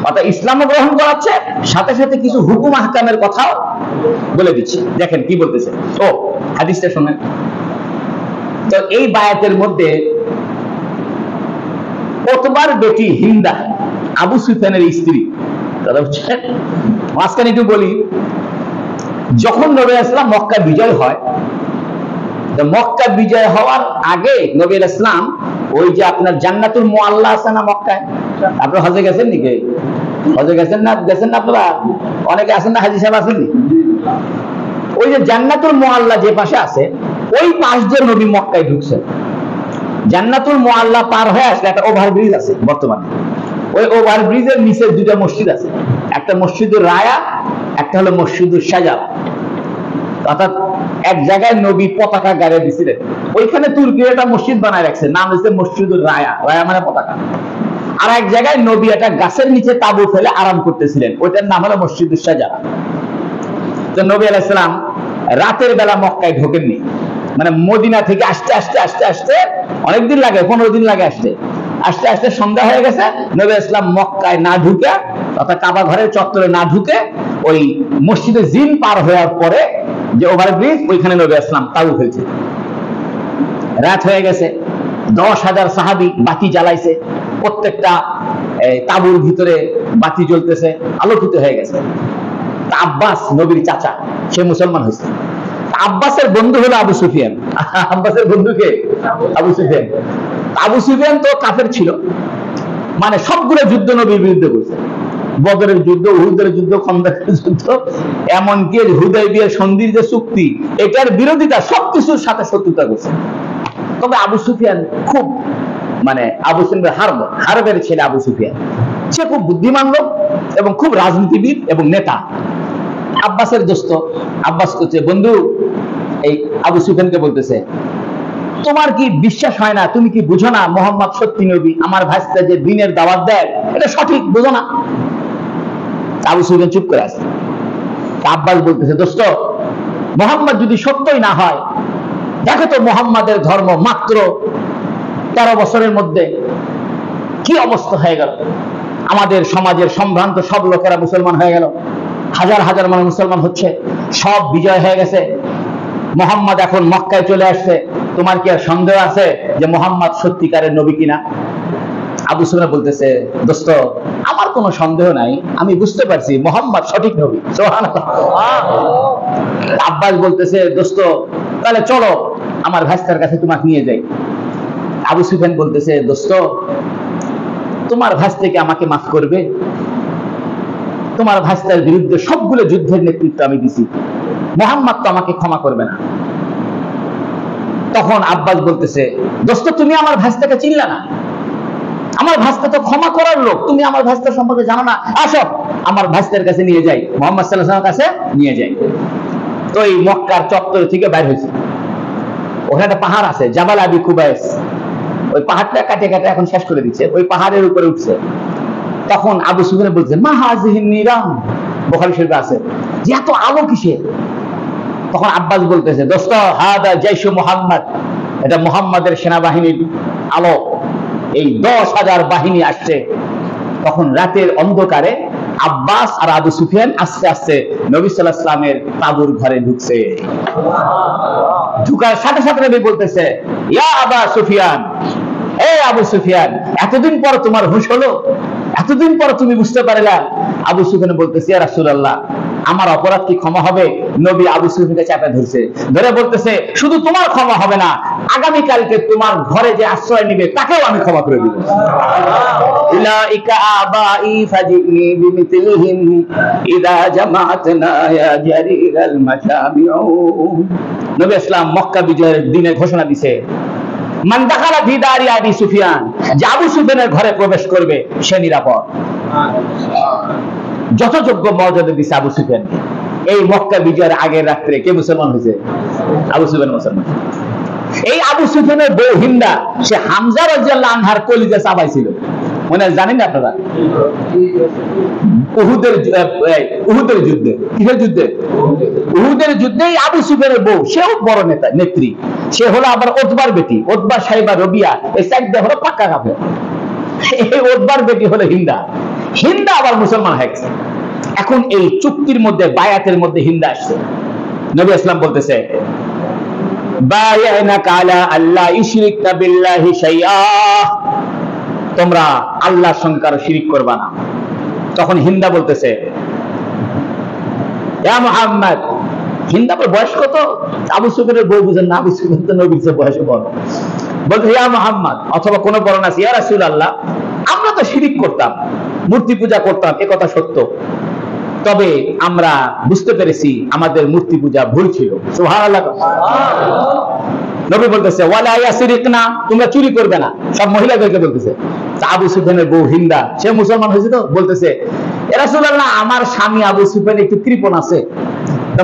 অর্থাৎ ইসলামও গ্রহণ করাচ্ছে, সাথে সাথে কিছু হুকুম আহকামের কথাও বলে দিচ্ছে। দেখেন কি বলতেছে, ও হাদিসটা শুনেন তো। এই বায়াতের মধ্যে উতবার বেটি হিন্দা, আবু সুফিয়ানের স্ত্রী, কথা বুঝছেন? মাঝখানে একটু বলি, যখন নবী ইসলাম মক্কা বিজয় হয়, মক্কা বিজয় হওয়ার আগে নবী ইসলাম ওই যে আপনার জান্নাতুল মুআল্লা আছে না মক্কায়, আপনারা হজে গেছেন নাকি? হজে গেছেন না? গেছেন না আপনারা? অনেকে আছেন না, হাজী সাহেব আছেন? ওই যে জান্নাতুল মুআল্লা যে পাশে আছে, ওই পাশ দিয়ে নবী মক্কায় ঢুকছেন। জান্নাতুল মুআল্লা পার হয়ে আসলে একটা ওভারব্রিজ আছে বর্তমানে, ওই ওভারব্রিজের নিচে দুইটা মসজিদ আছে, একটা মসজিদুর রায়া, একটা হলো মসজিদুর শাজারা। অর্থাৎ এক জায়গায় নবী পতাকা গাড়িয়ে দিছিলেন, ওইখানে তুর্কির একটা মসজিদ বানায় রাখছে, নাম হচ্ছে মসজিদুর রায়া, রায়া মানে পতাকা। আর এক জায়গায় নবী একটা গাছের নিচে তাঁবু ফেলে আরাম করতেছিলেন, ওইটার নাম হলো মসজিদুর শাজারা। তো নবী আলাইহিস সালাম রাতের বেলা মক্কায় ঢোকেননি, মানে মদিনা থেকে আসতে আসতে আসতে আসতে অনেকদিন লাগে, 15 দিন লাগে আসতে আসতে আসতে সন্ধ্যা হয়ে গেছে। নবী ইসলাম মক্কায় না ঢুকে, অর্থাৎ কাবা ঘরের চত্বরে না ঢুকে, ওই মসজিদে জিন পার হওয়ার পরে যে ওভারব্রিজ, ওইখানে নবী ইসলাম তাঁবু ফেলছে। রাত হয়ে গেছে, 10,000 সাহাবী বাতি জ্বালাইছে, প্রত্যেকটা তাঁবুর ভিতরে বাতি জ্বলতেছে, আলোকিত হয়ে গেছে। আব্বাস নবীর চাচা, সে মুসলমান হয়েছে। আব্বাসের বন্ধু হলো আবু সুফিয়ান। আব্বাসের বন্ধুকে আবু সুফিয়ান। আবু সুফিয়ান তো কাফের ছিল, মানে সবগুলো যুদ্ধ নবীর বিরুদ্ধে করছে, বদরের যুদ্ধ, উহুদের যুদ্ধ, খন্দকের যুদ্ধ, এমনকি হুদায়বিয়ার সন্ধির যে চুক্তি, এটার বিরোধিতা, সবকিছুর সাথে শত্রুতা করছে। তবে আবু সুফিয়ান খুব, মানে আবু সুফিয়ান হারবের ছেলে আবু সুফিয়ান, সে খুব বুদ্ধিমান লোক এবং খুব রাজনীতিবিদ এবং নেতা। আব্বাসের দোস্ত। আব্বাস করছে, বন্ধু, এই আবু সুফিয়ানকে বলতেছে, তোমার কি বিশ্বাস হয় না? তুমি কি বুঝো না মোহাম্মদ সত্যি নবী? আমার ভাইস্তা যে দ্বীনের দাওয়াত দেয়, এটা সঠিক, বুঝো না? আবু সুফিয়ান চুপ করে আছে। আব্বাস বলতেছে, দোস্ত, মোহাম্মদ যদি সত্যই না হয়, দেখো তো মোহাম্মদের ধর্ম মাত্র 13 বছরের মধ্যে কি অবস্থা হয়ে গেল। আমাদের সমাজের সম্ভ্রান্ত সব লোকেরা মুসলমান হয়ে গেল, হাজার হাজার মানুষ মুসলমান হচ্ছে, সব বিজয় হয়ে গেছে, মোহাম্মদ এখন মক্কায় চলে আসছে। তোমার কি আর সন্দেহ আছে যে মোহাম্মদ সত্যিকারের নবী কিনা? আবু সুফিয়ান বলতেছে, দোস্ত, আমার কোনো সন্দেহ নাই, আমি বুঝতে পারছি মোহাম্মদ সঠিক নবী। সুবহানাল্লাহ। আব্বাস বলতেছে, দোস্ত, তাহলে চলো আমার ভাইস্তার কাছে তোমাকে নিয়ে যাই। আবু সুফিয়ান বলতেছে, দোস্ত, তোমার ভাইস্তাকে আমাকে মাফ করবে? তোমার ভাইস্তার বিরুদ্ধে সবগুলো যুদ্ধের নেতৃত্ব আমি দিছি, মোহাম্মদ তো আমাকে ক্ষমা করবে না। তখন আব্বাস বলতেছে, দোস্ত, তুমি আমার ভাইস্তাকে চিনলা না, আমার ভাইস্তা তো ক্ষমা করার লোক, তুমি আমার ভাইস্তার সম্পর্কে জানো না, আসো আমার ভাইস্তার কাছে নিয়ে যাই, মুহাম্মদ সাল্লাল্লাহু আলাইহি ওয়াসাল্লামের কাছে নিয়ে যাই। তো এই মক্কার চত্বর থেকে বাইর হয়েছে, ওখানে একটা পাহাড় আছে, জাবাল আবি কুবাইস, ওই পাহাড়টা কাটে কাটে এখন শেষ করে দিচ্ছে, ওই পাহাড়ের উপরে উঠছে। তখন আবু সুফিয়ান বলছে, মা হাযিহিন নিরাম, বুখারী শরীফে আছে, যে এত আলো কিসের? তখন আব্বাস বলতেছে, দোস্ত, হাদা জাইশু মুহাম্মদ, এটা মুহাম্মাদের সেনাবাহিনীর আলো, এই 10,000 বাহিনী আসছে। তখন রাতের অন্ধকারে আব্বাস আর আবু সুফিয়ান আস্তে আস্তে নবী সাল্লাল্লাহু আলাইহি ওয়াসাল্লামের তাঁবুর ঘরে ঢুকছে। ঢুকার সাথে সাথে নবী বলতেছে, ইয়া আবা সুফিয়ান, এ আবু সুফিয়ান, এতদিন পর তোমার হুঁশ হলো, এতদিন পর তুমি বুঝতে পারলা? আবু সুফিয়ান বলতেছে, ইয়া রাসূলুল্লাহ, আমার অপরাধ কি ক্ষমা হবে? নবী আবু সুফিয়ানকে চাপে ধরছে, ধরে বলতেছে, শুধু তোমার ক্ষমা হবে না, আগামী কালকে তোমার ঘরে যে আশ্রয় নিবে তাকেও আমি ক্ষমা করে দিব। উলাইকা আবাই ফাজিনি বিমিথলিহিম ইদা জামাতনা ইয়া জারিরাল মাশাবিউ। নবী ইসলাম মক্কা বিজয়ের দিনে ঘোষণা দিছে, মান দাখালা ফি দারি আবি সুফিয়ান, যে আবু সুফিয়ানের ঘরে প্রবেশ করবে সে নিরাপদ। যথাযোগ্য মর্যাদা দিছে আবু সুফিয়ানকে। এই মক্কা বিজয়ের আগের রাত্রে কে মুসলমান হয়েছে? আবু সুফিয়ান মুসলমান। এই আবু সুফিয়ানের বউ হিন্দা, সে হামজা রাদিয়াল্লাহু আনহার কলিজা চাবাইছিল, মনে জানেন না আপনারা? উহুদের যুদ্ধে, কিসের যুদ্ধে? উহুদের যুদ্ধে আবু সুফিয়ানের বউ, সেও বড় নেতা, নেত্রী, সে হলো আবার ওতবার বেটি, ওতবা সাহেবা রবিয়া, এই চারটা হলো পাক্কা কাফের। এই ওতবার বেটি হলো হিন্দা, হিন্দা আবার মুসলমান হয়ে গেছে। এখন এই চুক্তির মধ্যে, বায়াতের মধ্যে হিন্দা আসছে। নবী ইসলাম বলতেছে, বায়ানাকা আলা আল্লা ইশরিকনা বিল্লাহি শাইআ, তোমরা আল্লাহর সঙ্গে কারো শিরিক করবা না। তখন হিন্দা বলতেছে, ইয়া মুহাম্মদ, হিন্দা বয়স কত? আবু সুফিয়ানের বউ বুঝেন না, আবু সুফিয়ান তো নবীর চেয়ে বয়সে বড়। বলতে ইয়া মুহাম্মদ, অথবা কোন বর্ণনা আছে ইয়া রাসূলুল্লাহ, আমরা তো শিরিক করতাম, মূর্তি পূজা করতাম, এ কথা সত্য, তবে আমরা বুঝতে পেরেছি আমাদের মূর্তি পূজা ভুল ছিল। সুবহানাল্লাহ। নবী বলতেছে ওয়ালা ইয়াসরিকনা, তোমরা চুরি করবে না, সব মহিলাদেরকে বলতেছে। আবু সুফিয়ানের বউ হিন্দা, সে মুসলমান হয়েছে, তো বলতেছে ইয়া রাসূলুল্লাহ, আমার স্বামী আবু সুফিয়ান একটু কৃপণ আছে,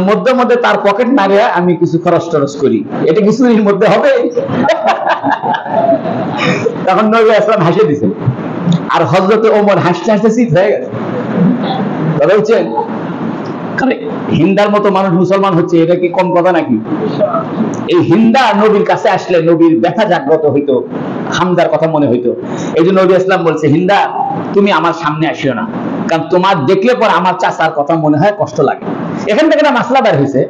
মধ্যে মধ্যে তার পকেট মারিয়া আমি কিছু খরচ টরচ করি, এটা কিছুদিনের মধ্যে হবে? তখন নবী আসলাম হাসে দিছে, আর হযরত ওমর হাসতে হাসতে শীত হয়ে গেছে। বুঝছেন, হিন্দার মতো মানুষ মুসলমান হচ্ছে, এটা কি কম কথা নাকি? এই হিন্দা নবীর কাছে আসলে নবীর ব্যথা জাগ্রত হইতো, হামদার কথা মনে হইতো। এই জন্য নবী ইসলাম বলছে, হিন্দা তুমি আমার সামনে আসিও না, কারণ তোমার দেখলে পর আমার চাচার কথা মনে হয়, কষ্ট লাগে। এখান থেকে একটা মাসলা বের হয়েছে,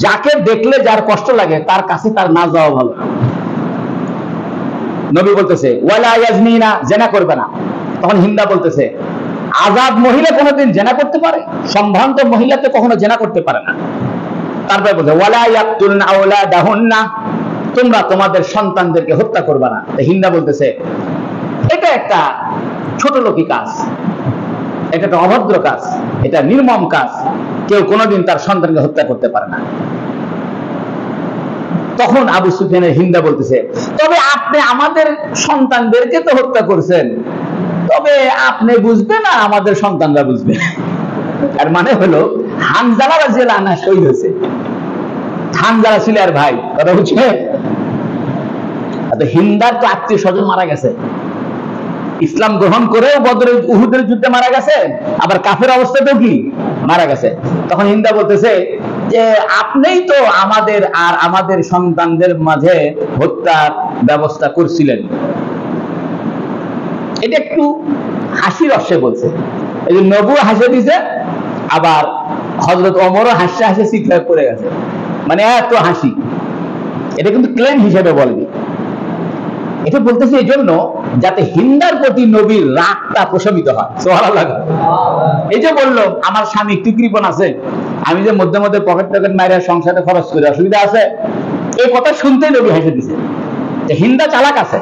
যাকে দেখলে যার কষ্ট লাগে তার কাছে তার না যাওয়া ভালো। নবী বলতেছে ওয়ালা ইয়াজনিনা, জিনা করবে না। তখন হিন্দা বলতেছে আজাদ মহিলা কোনোদিন জিনা করতে পারে? সম্ভ্রান্ত মহিলা তো কখনো জিনা করতে পারে না। তারপরে বলছে ওয়ালা ইয়াকতুলনা আওলাদাহুন্না, তোমরা তোমাদের সন্তানদেরকে হত্যা করবে না। হিন্দা বলতেছে এটা একটা ছোট লোকি কাজ, এটা একটা অভদ্র কাজ, এটা নির্মম কাজ, কেউ কোনোদিন তার সন্তানকে হত্যা করতে পারে না। তখন আবু সুফিয়ানের হিন্দা বলতেছে তবে আপনি আমাদের সন্তানদেরকে তো হত্যা করছেন, তবে আপনি বুঝবেন না, আমাদের সন্তানরা বুঝবে। আর মানে হলো হানজালা রাদিয়াল্লাহু আনহু শহীদ হয়েছে, হানজালা ছিল আর ভাই, কথা বুঝছে? হিন্দার তো আত্মীয় স্বজন মারা গেছে, ইসলাম গ্রহণ করেও বদরের উহুদের যুদ্ধে মারা গেছে, আবার কাফের অবস্থাতেও কি মারা গেছে। তখন হিন্দা বলতেছে যে আপনিই তো আমাদের আর আমাদের সন্তানদের মাঝে হত্যার ব্যবস্থা করছিলেন। এটা একটু হাসির রসে বলছে, এই যে নবুও হাসে দিছে, আবার হযরত ওমরও হাসতে হাসতে শীত হয়ে পড়ে গেছে, মানে এত হাসি। এটা কিন্তু ক্লেম হিসেবে বলেনি, এটা বলতেছে এই জন্য যাতে হিন্দার প্রতি নবীর রাগটা প্রশমিত হয়। সুবহানাল্লাহ। এই যে বললো আমার স্বামী একটু কৃপণ আছে, আমি যে মধ্যে মধ্যে পকেট টকেট মাইরা সংসারে খরচ করি, অসুবিধা আছে? এই কথা শুনতেই নবী হেসে দিছে। হিন্দা চালাক আছে,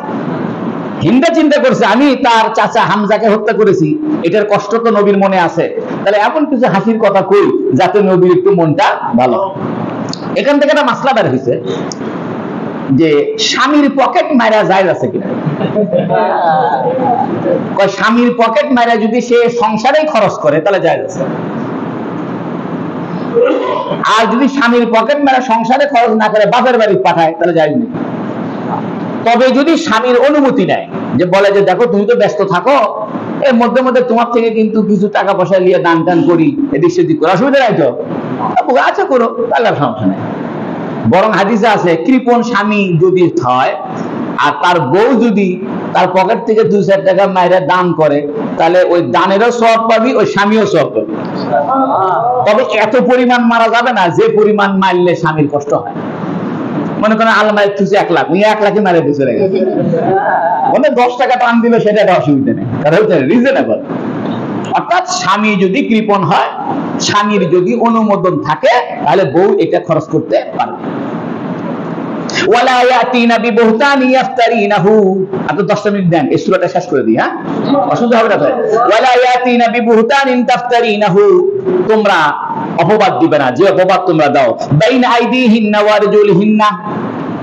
হিন্দা চিন্তা করছে আমি তার চাচা হামজাকে হত্যা করেছি, এটার কষ্ট তো নবীর মনে আছে, তাহলে এমন কিছু হাসির কথা কই যাতে নবীর একটু মনটা ভালো। এখান থেকে একটা মাসলা বের হয়েছে যে স্বামীর পকেট মারা জায়েজ আছে কিনা। স্বামীর পকেট মারা যদি সে সংসারেই খরচ করে তাহলে জায়েজ আছে, আর যদি স্বামীর পকেট মারা সংসারে খরচ না করে বাপের বাড়ি পাঠায় তাহলে জায়েজ নেই। তবে যদি স্বামীর অনুমতি নেয়, যে বলে যে দেখো তুমি তো ব্যস্ত থাকো, এর মধ্যে মধ্যে তোমার থেকে কিন্তু কিছু টাকা পয়সা নিয়ে দান টান করি, এদিক সেদিক করে, অসুবিধা নাই তো? আচ্ছা করো, তাহলে সমস্যা নেই। বরং হাদিসে আছে কৃপণ স্বামী যদি হয় আর তার বউ যদি তার পকেট থেকে 2-4 টাকা মাইরা দান করে, তাহলে ওই দানেরও সওয়াব পাবি, ওই স্বামীও সওয়াব পাবি। তবে এত পরিমাণ মারা যাবে না যে পরিমাণ মারলে স্বামীর কষ্ট হয়। মনে করেন আলমারি তুই 1 লাখ, 1 লাখই মারে দিয়ে চলে গেছে, মানে 10 টাকা টান দিলে সেটা একটা অসুবিধা নেই, কারণ রিজনেবল। অর্থাৎ স্বামী যদি কৃপণ হয়, স্বামীর যদি অনুমোদন থাকে, তাহলে বউ এটা খরচ করতে পারবে। ওয়ালা ইয়াতিনা বিবুহতানি ইফতারিনাহু, আপনি 10 মিনিট দেন এই সূরাটা শেষ করে দিই। হ্যাঁ, অসুবিধা হবে না তো? ওয়ালা ইয়াতিনা বিবুহতানিন তাফতারিনাহু, তোমরা অপবাদ দিবে না, যে অপবাদ তোমরা দাও বাইনা আইদিহিন্না ওয়া আরজুলিহিন্না,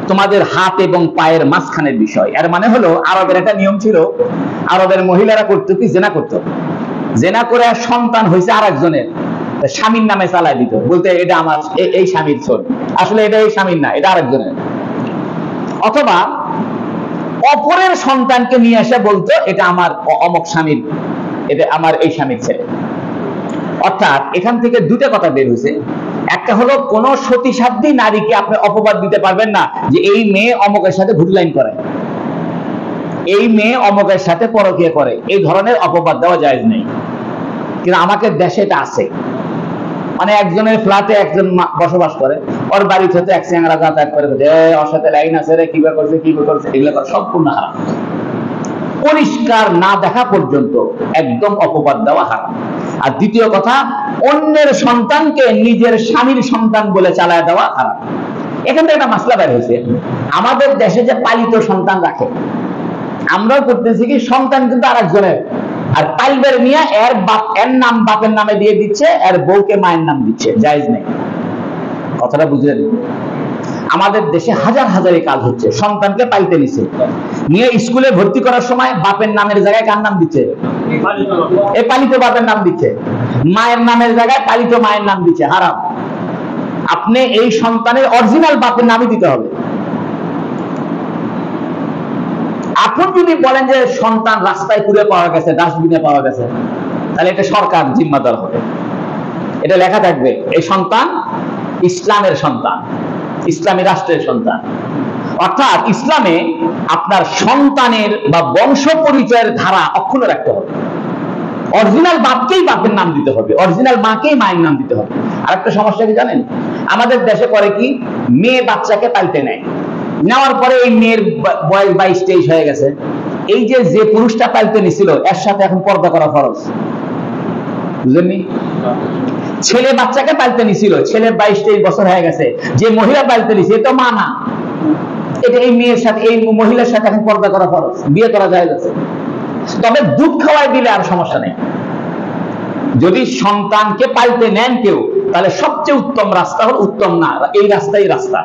তোমাদের হাত এবং পায়ের মাঝখানের বিষয়। এর মানে হলো আরবের একটা নিয়ম ছিল, আরবের মহিলারা করতো কি, জেনা করতো, জেনা করে সন্তান হয়েছে আরেকজনের, স্বামীর নামে চালায় দিত, বলতে এটা আমার এই স্বামীর ছোট, আসলে এটা এই স্বামীর না, এটা আরেকজনের। অথবা অপরের সন্তানকে নিয়ে এসে বলতো এটা আমার অমক স্বামীর, এটা আমার এই স্বামীর ছেলে। অর্থাৎ এখান থেকে দুটো কথা বের হয়েছে, একটা হলো কোন সতীসাধ্যী নারীকে আপনি অপবাদ দিতে পারবেন না যে এই মেয়ে অমকের সাথে ভুট লাইন করে, এই মেয়ে অমকের সাথে পরকীয়া করে, এই ধরনের অপবাদ দেওয়া জায়েজ নেই। কিন্তু আমাদের দেশে এটা আছে, মানে একজনের ফ্ল্যাটে একজন বসবাস করে, ওর বাড়ি থেকে এক চ্যাংড়া যাতায়াত করে, ওর সাথে লাইন আছে রে, কিভাবে করছে কি করছে, এগুলো করা সম্পূর্ণ হারাম। পরিষ্কার না দেখা পর্যন্ত একদম অপবাদ দেওয়া হারাম। আর দ্বিতীয় কথা, অন্যের সন্তানকে নিজের স্বামীর সন্তান বলে চালায় দেওয়া হারাম। এখান থেকে একটা মাসলা বের হয়েছে, আমাদের দেশে যে পালিত সন্তান রাখে, আমরাও করতেছি কি, সন্তান কিন্তু আরেকজনের, আর পাইলবের নিয়ে এর বাপ এর নাম বাপের নামে দিয়ে দিচ্ছে, এর বউকে মায়ের নাম দিচ্ছে, জায়েজ নেই। কথাটা বুঝলেন? আমাদের দেশে হাজার হাজার কাজ হচ্ছে। সন্তানকে পাইতে নিছে, নিয়ে স্কুলে ভর্তি করার সময় বাপের নামের জায়গায় কার নাম দিচ্ছে? এই পালিত বাপের নাম দিচ্ছে। মায়ের নামের জায়গায় পালিত মায়ের নাম দিচ্ছে, হারাম। আপনি এই সন্তানের অরিজিনাল বাপের নামই দিতে হবে। এখন যদি বলেন যে সন্তান রাস্তায় কুড়ে পাওয়া গেছে, ডাস্টবিনে পাওয়া গেছে, তাহলে এটা সরকার জিম্মাদার হবে। এটা লেখা থাকবে, এই সন্তান ইসলামের সন্তান, ইসলামী রাষ্ট্রের সন্তান। অর্থাৎ ইসলামে আপনার সন্তানের বা বংশ পরিচয়ের ধারা অক্ষুণ্ণ রাখতে হবে। অরিজিনাল বাপকেই বাপের নাম দিতে হবে, অরিজিনাল মাকেই মায়ের নাম দিতে হবে। আর একটা সমস্যা কি জানেন? আমাদের দেশে করে কি, মেয়ে বাচ্চাকে পাইতে নেয়, নেওয়ার পরে এই মেয়ের বয়স 22-23 হয়ে গেছে, এই যে পুরুষটা পাইতে নিছিল এর সাথে এখন পর্দা করা ফরজ। বুঝলেননি? ছেলে বাচ্চাকে পাইতে নিছিল, ছেলে 22-23 বছর হয়ে গেছে, যে মহিলা পাইতে নিছে এটা মা না, এটা এই মেয়ের সাথে, এই মহিলার সাথে এখন পর্দা করা ফরজ, বিয়ে করা যায় আছে। তবে দুধ খাওয়াই দিলে আর সমস্যা নেই। যদি সন্তানকে পাইতে নেন কেউ, তাহলে সবচেয়ে উত্তম রাস্তা হলো, উত্তম না, এই রাস্তাই রাস্তা,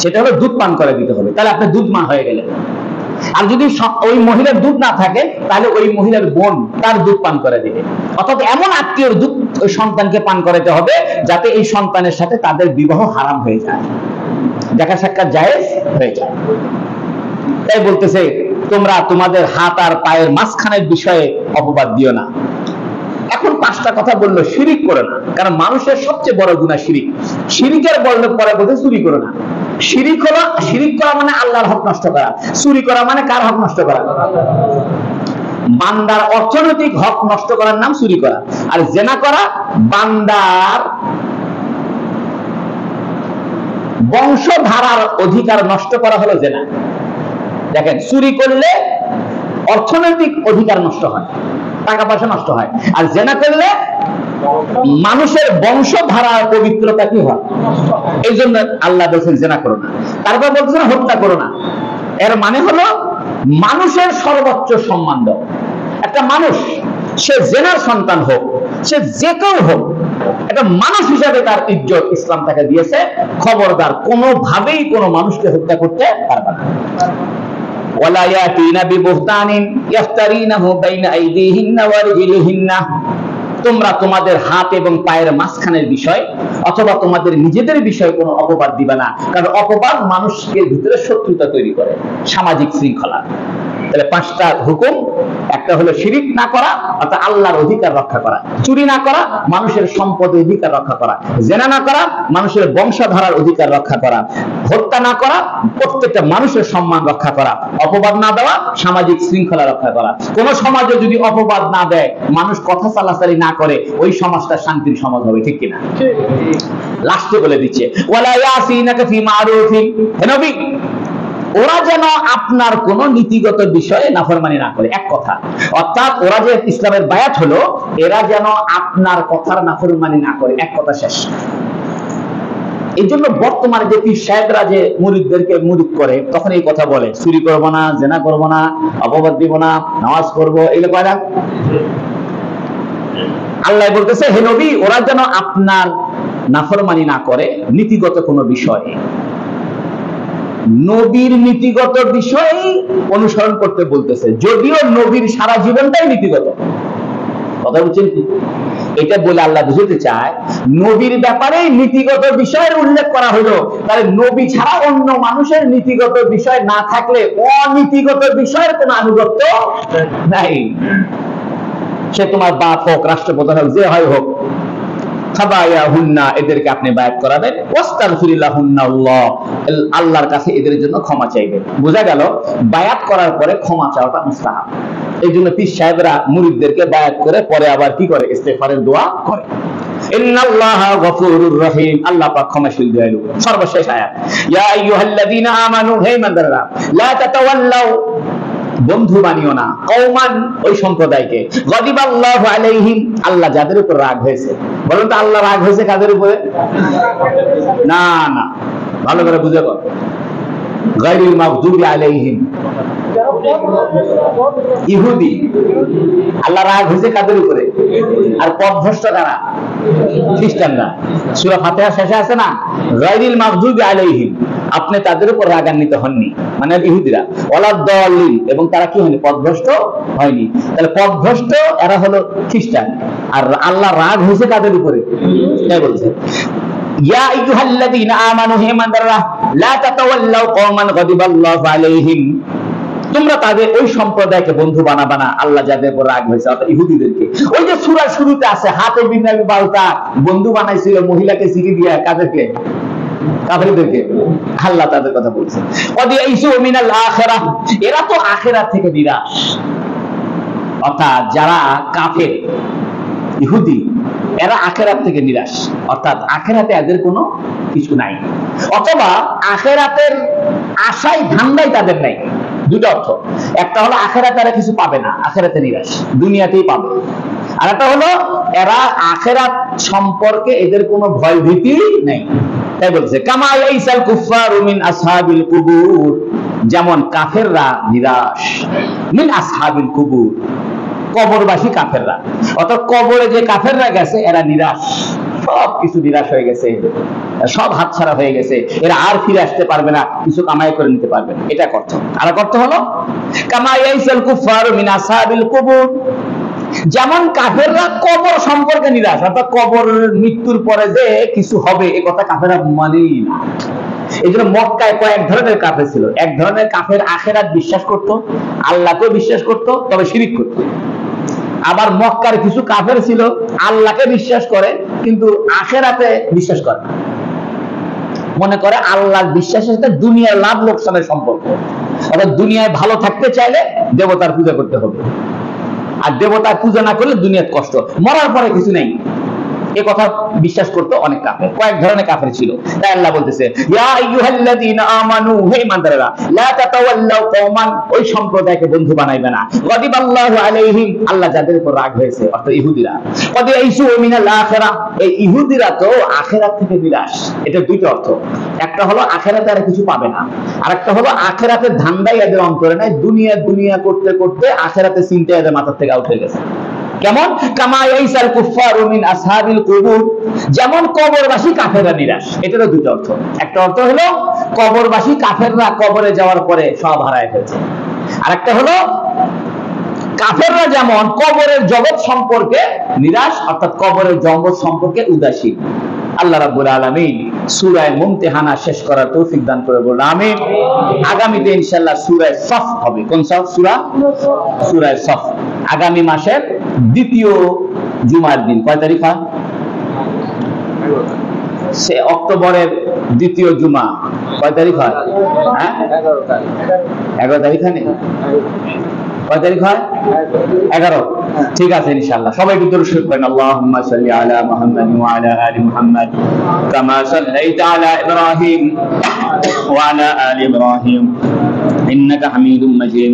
সেটা হলো দুধ পান করে দিতে হবে, তাহলে আপনি দুধ মা হয়ে গেলেন। আর যদি ওই মহিলার দুধ না থাকে, তাহলে ওই মহিলার বোন তার দুধ পান করে দিবে। অর্থাৎ এমন আত্মীয়র দুধ ওই সন্তানকে পান করাতে হবে যাতে এই সন্তানের সাথে তাদের বিবাহ হারাম হয়ে যায়, দেখা সাক্ষাৎ জায়েজ হয়ে যায়। তাই বলতেছে, তোমরা তোমাদের হাত আর পায়ের মাঝখানের বিষয়ে অপবাদ দিও না। এখন 5টা কথা বললো, শিরিক করো না, কারণ মানুষের সবচেয়ে বড় গুনাহ শিরিক। শিরিকের বললে পরে বলতে চুরি করো না। শিরিক হলো, শিরিক করা মানে আল্লাহর হক নষ্ট করা, চুরি করা মানে কার হক নষ্ট করা? বান্দার অর্থনৈতিক হক নষ্ট করার নাম চুরি করা। আর জেনা করা বান্দার বংশধারার অধিকার নষ্ট করা হলো জেনা। দেখেন, চুরি করলে অর্থনৈতিক অধিকার নষ্ট হয়, টাকা পয়সা নষ্ট হয়, আর জেনা করলে মানুষের বংশধারার পবিত্রতা কি হয়? এই জন্য আল্লাহ বলছেন জেনা করো না। তারপর বলছেন হত্যা করো না। এর মানে হলো মানুষের সর্বোচ্চ সম্মান দাও। একটা মানুষ, সে জেনার সন্তান হোক, সে যে কেউ হোক, একটা মানুষ হিসাবে তার ইজ্জত ইসলাম তাকে দিয়েছে। খবরদার, কোনোভাবেই কোনো মানুষকে হত্যা করতে পারবে না। ওয়ালা ইয়াতিনা বিবুহতানিন ইফতারিনাহু বাইনা আইদিহিন্না ওয়া রিজলিহিন্না। তোমরা তোমাদের হাত এবং পায়ের মাঝখানের বিষয় অথবা তোমাদের নিজেদের বিষয়ে কোনো অপবাদ দিবে না, কারণ অপবাদ মানুষের ভিতরে শত্রুতা তৈরি করে, সামাজিক শৃঙ্খলা। তাহলে 5টা হুকুম, একটা হলো শিরিক না করা, অর্থাৎ আল্লাহর অধিকার রক্ষা করা, চুরি না করা, মানুষের সম্পদের অধিকার রক্ষা করা, জেনা না করা, মানুষের বংশধারার অধিকার রক্ষা করা, হত্যা না করা, প্রত্যেকটা মানুষের সম্মান রক্ষা করা, অপবাদ না দেওয়া, সামাজিক শৃঙ্খলা রক্ষা করা। কোন সমাজে যদি অপবাদ না দেয়, মানুষ কথা চালাচালি না করে, ওই সমাজটা শান্তির সমাজ হবে, ঠিক কিনা? লাস্টে বলে দিচ্ছে, ওয়ালা ইয়াসিনাকা ফি মারুফিন, হে নবী, ওরা যেন আপনার কোন নীতিগত বিষয়ে নাফরমানি না করে। এক কথা, অর্থাৎ ওরা যে ইসলামের বায়াত হলো, এরা যেন আপনার কথার নাফরমানি না করে, এক কথা, শেষ। এই জন্য বর্তমানে যে পীর সাহেবরা যে মুরিদদেরকে মুরিদ করে, তখন এই কথা বলে, চুরি করবো না, জেনা করবো না, অপবাদ দিব না, নামাজ পড়বো, এগুলো কয় না। আল্লাহ বলতেছে, হে নবী, ওরা যেন আপনার নাফরমানি না করে নীতিগত কোনো বিষয়ে। নবীর নীতিগত বিষয় অনুসরণ করতে বলতেছে, যদিও নবীর সারা জীবনটাই নীতিগত। কথা বুঝছেন কি? এটা বলে আল্লাহ বুঝতে চায়, নবীর ব্যাপারে নীতিগত বিষয়ের উল্লেখ করা হলো, তাহলে নবী ছাড়া অন্য মানুষের নীতিগত বিষয় না থাকলে অনীতিগত বিষয়ের কোন আনুগত্য নাই। সে তোমার বাপ হোক, রাষ্ট্রপ্রধান হোক, যে হয় হোক, এদেরকে আপনি বায়াত করাবেন, আল্লাহর কাছে এদের জন্য ক্ষমা চাইবেন। বোঝা গেল, বায়াত করার পরে ক্ষমা চাওয়াটা মুস্তাহাব। এই জন্য পীর সাহেবরা মুরিদদেরকে বায়াত করে পরে আবার কি করে? ইস্তেগফারের দোয়া করে। ইন্নাল্লাহা গফুরুর রহিম, আল্লাহ পাক ক্ষমাশীল দয়ালু। সর্বশেষ আয়াত, ইয়া আইয়ুহাল্লাযীনা আমানু, হে ইমানদাররা, লা তাতাওয়াল্লাউ, বন্ধু বানিও না, কওমান ওই সম্প্রদায়কে, গদিবাল্লাহু আলাইহিম আল্লাহ যাদের উপর রাগ হয়েছে। বলেন তো আল্লাহ রাগ হয়েছে কাদের উপরে? না না, ভালো করে বুঝে বল। গায়রিল মাগদুবি আলাইহিম ইহুদি। আল্লাহ রাগ হয়েছে কাদের উপরে? আর পথভ্রষ্ট কারা? খ্রিস্টানরা। সূরা ফাতিহা শেষে আছে না, গায়রিল মাগদুবি আলাইহিম, আপনি তাদের উপর রাগান্বিত হননি, মানে ইহুদিরা, ওয়ালাদ-দাল্লিন, এবং তারা কি হয়নি? পথভ্রষ্ট হয়নি। তাহলে পথভ্রষ্ট এরা হলো খ্রিস্টান, আর আল্লাহ রাগ হয়েছে কাদের উপরে? তাই বলছে ইয়া আইয়ুহাল্লাযীনা আমানু, হে ইমানদাররা, লা তাতাওয়াল্লাউ কওমান গাদিবাল্লাহু আলাইহিম, তোমরা তাদের ওই সম্প্রদায়কে বন্ধু বানাবা না আল্লাহ যাদের উপর রাগ হয়েছে, অর্থাৎ ইহুদিদেরকে। ওই যে সূরার শুরুতে আছে হাতে বিন আবি বালতা বন্ধু বানাইছিল মহিলাকে চিঠি দিয়া, কাদেরকে? কাফেরদেরকে। আল্লাহ তাদের কথা বলছে। ওয়াদিয়াইসু মিনাল আখিরাহ, এরা তো আখিরাত থেকে নিরাশ। অর্থাৎ যারা কাফের ইহুদি, এরা আখিরাত থেকে নিরাশ, অর্থাৎ আখিরাতে এদের কোনো কিছু নাই, অথবা আখিরাতের আশায় ধান্দাই তাদের নাই। দুটো অর্থ, একটা হলো আখিরাতে এরা কিছু পাবে না, আখিরাতে নিরাশ, দুনিয়াতেই পাবে। আর একটা হলো এরা আখিরাত সম্পর্কে এদের কোনো ভয় ভীতি নেই। তাই বলছে কামা ইয়াইসাল কুফফারু মিন আসহাবিল কুবুর, যেমন কাফেররা নিরাশ, মিন আসহাবিল কুবুর, কবরবাসী কাফেররা, অর্থাৎ কবরে যে কাফেররা গেছে এরা নিরাশ, সব কিছু নিরাশ হয়ে গেছে, সব হাতছাড়া হয়ে গেছে, এরা আর ফিরে আসতে পারবে না, কিছু কামাই করে নিতে পারবে না। এটা অর্থ। আর অর্থ হলো কামা ইয়াইসাল কুফফারু মিন আসহাবিল কুবুর, যেমন কাফেররা কবর সম্পর্কে নিরাশ, অর্থাৎ কবর মৃত্যুর পরে যে কিছু হবে এ কথা কাফেররা মানেই না। এই জন্য মক্কায় কয়েক ধরনের কাফের ছিল। এক ধরনের কাফের আখিরাত বিশ্বাস করত, আল্লাহকে বিশ্বাস করত, তবে শিরক করত। আবার মক্কার কিছু কাফের ছিল আল্লাহকে বিশ্বাস করে কিন্তু আখিরাতে বিশ্বাস করে না। মনে করে আল্লাহর বিশ্বাসের সাথে দুনিয়ার লাভ লোকসানের সম্পর্ক, অর্থাৎ দুনিয়ায় ভালো থাকতে চাইলে দেবতার পূজা করতে হবে, আর দেবতার পূজা না করলে দুনিয়ার কষ্ট, মরার পরে কিছু নেই, এ কথা বিশ্বাস করতো অনেক কাফের। কয়েক ধরনের কাফের ছিল। তাই আল্লাহ বলতেছে ইয়া আইয়ুহাল্লাযীনা আমানু, হে ঈমানদারেরা, লা তাতাওয়াল্লাউ কওমান, ওই সম্প্রদায়কে বন্ধু বানাইবে না, গাদিবাল্লাহু আলাইহিম, আল্লাহ যাদের উপর রাগ হয়েছে, অর্থাৎ ইহুদিরা, ওয়াদিয়াইসু মিনাল আখিরাহ, এই ইহুদিরা তো আখিরাত থেকে নিরাশ। এটা দুটো অর্থ, একটা হলো আখিরাতে আর কিছু পাবে না, আর একটা হলো আখিরাতের ধান্দাই এদের অন্তরে নাই, দুনিয়া দুনিয়া করতে করতে আখিরাতের চিন্তা এদের মাথা থেকে আউট হয়ে গেছে। কেমন? কামা ইয়াইসাল কুফফারু মিন আসহাবিল কুবুর, যেমন কবরবাসী কাফেররা নিরাশ। এটারও দুটো অর্থ। একটা অর্থ হলো কবরবাসী কাফেররা কবরে যাওয়ার পরে সব হারায় ফেলছে, আর একটা হলো কাফেররা যেমন কবরের জগৎ সম্পর্কে নিরাশ, অর্থাৎ কবরের জগৎ সম্পর্কে উদাসীন। আল্লাহ রাব্বুল আলামিন সূরা মুমতাহানা শেষ করার তৌফিক দান করে বলুন আমিন। আগামীতে ইনশাআল্লাহ সূরা সফ হবে। কোন সফ? সূরা সফ। আগামী মাসের দ্বিতীয় জুমার দিন। কয় তারিখ হয়? সে অক্টোবরের দ্বিতীয় জুমা। কয় তারিখ হয়? 11 তারিখ হয় না? কয় তারিখ হয়? 11। ঠিক আছে ইনশাআল্লাহ। সবাই একটু দরুদ শরীফ পড়েন। আল্লাহুম্মা সাল্লি আলা মুহাম্মাদ ওয়া আলা আলি মুহাম্মাদ কামা সাল্লাইতা আলা ইব্রাহিম ওয়া আলা আলি ইব্রাহিম ইন্নাকা হামিদুম মাজিদ।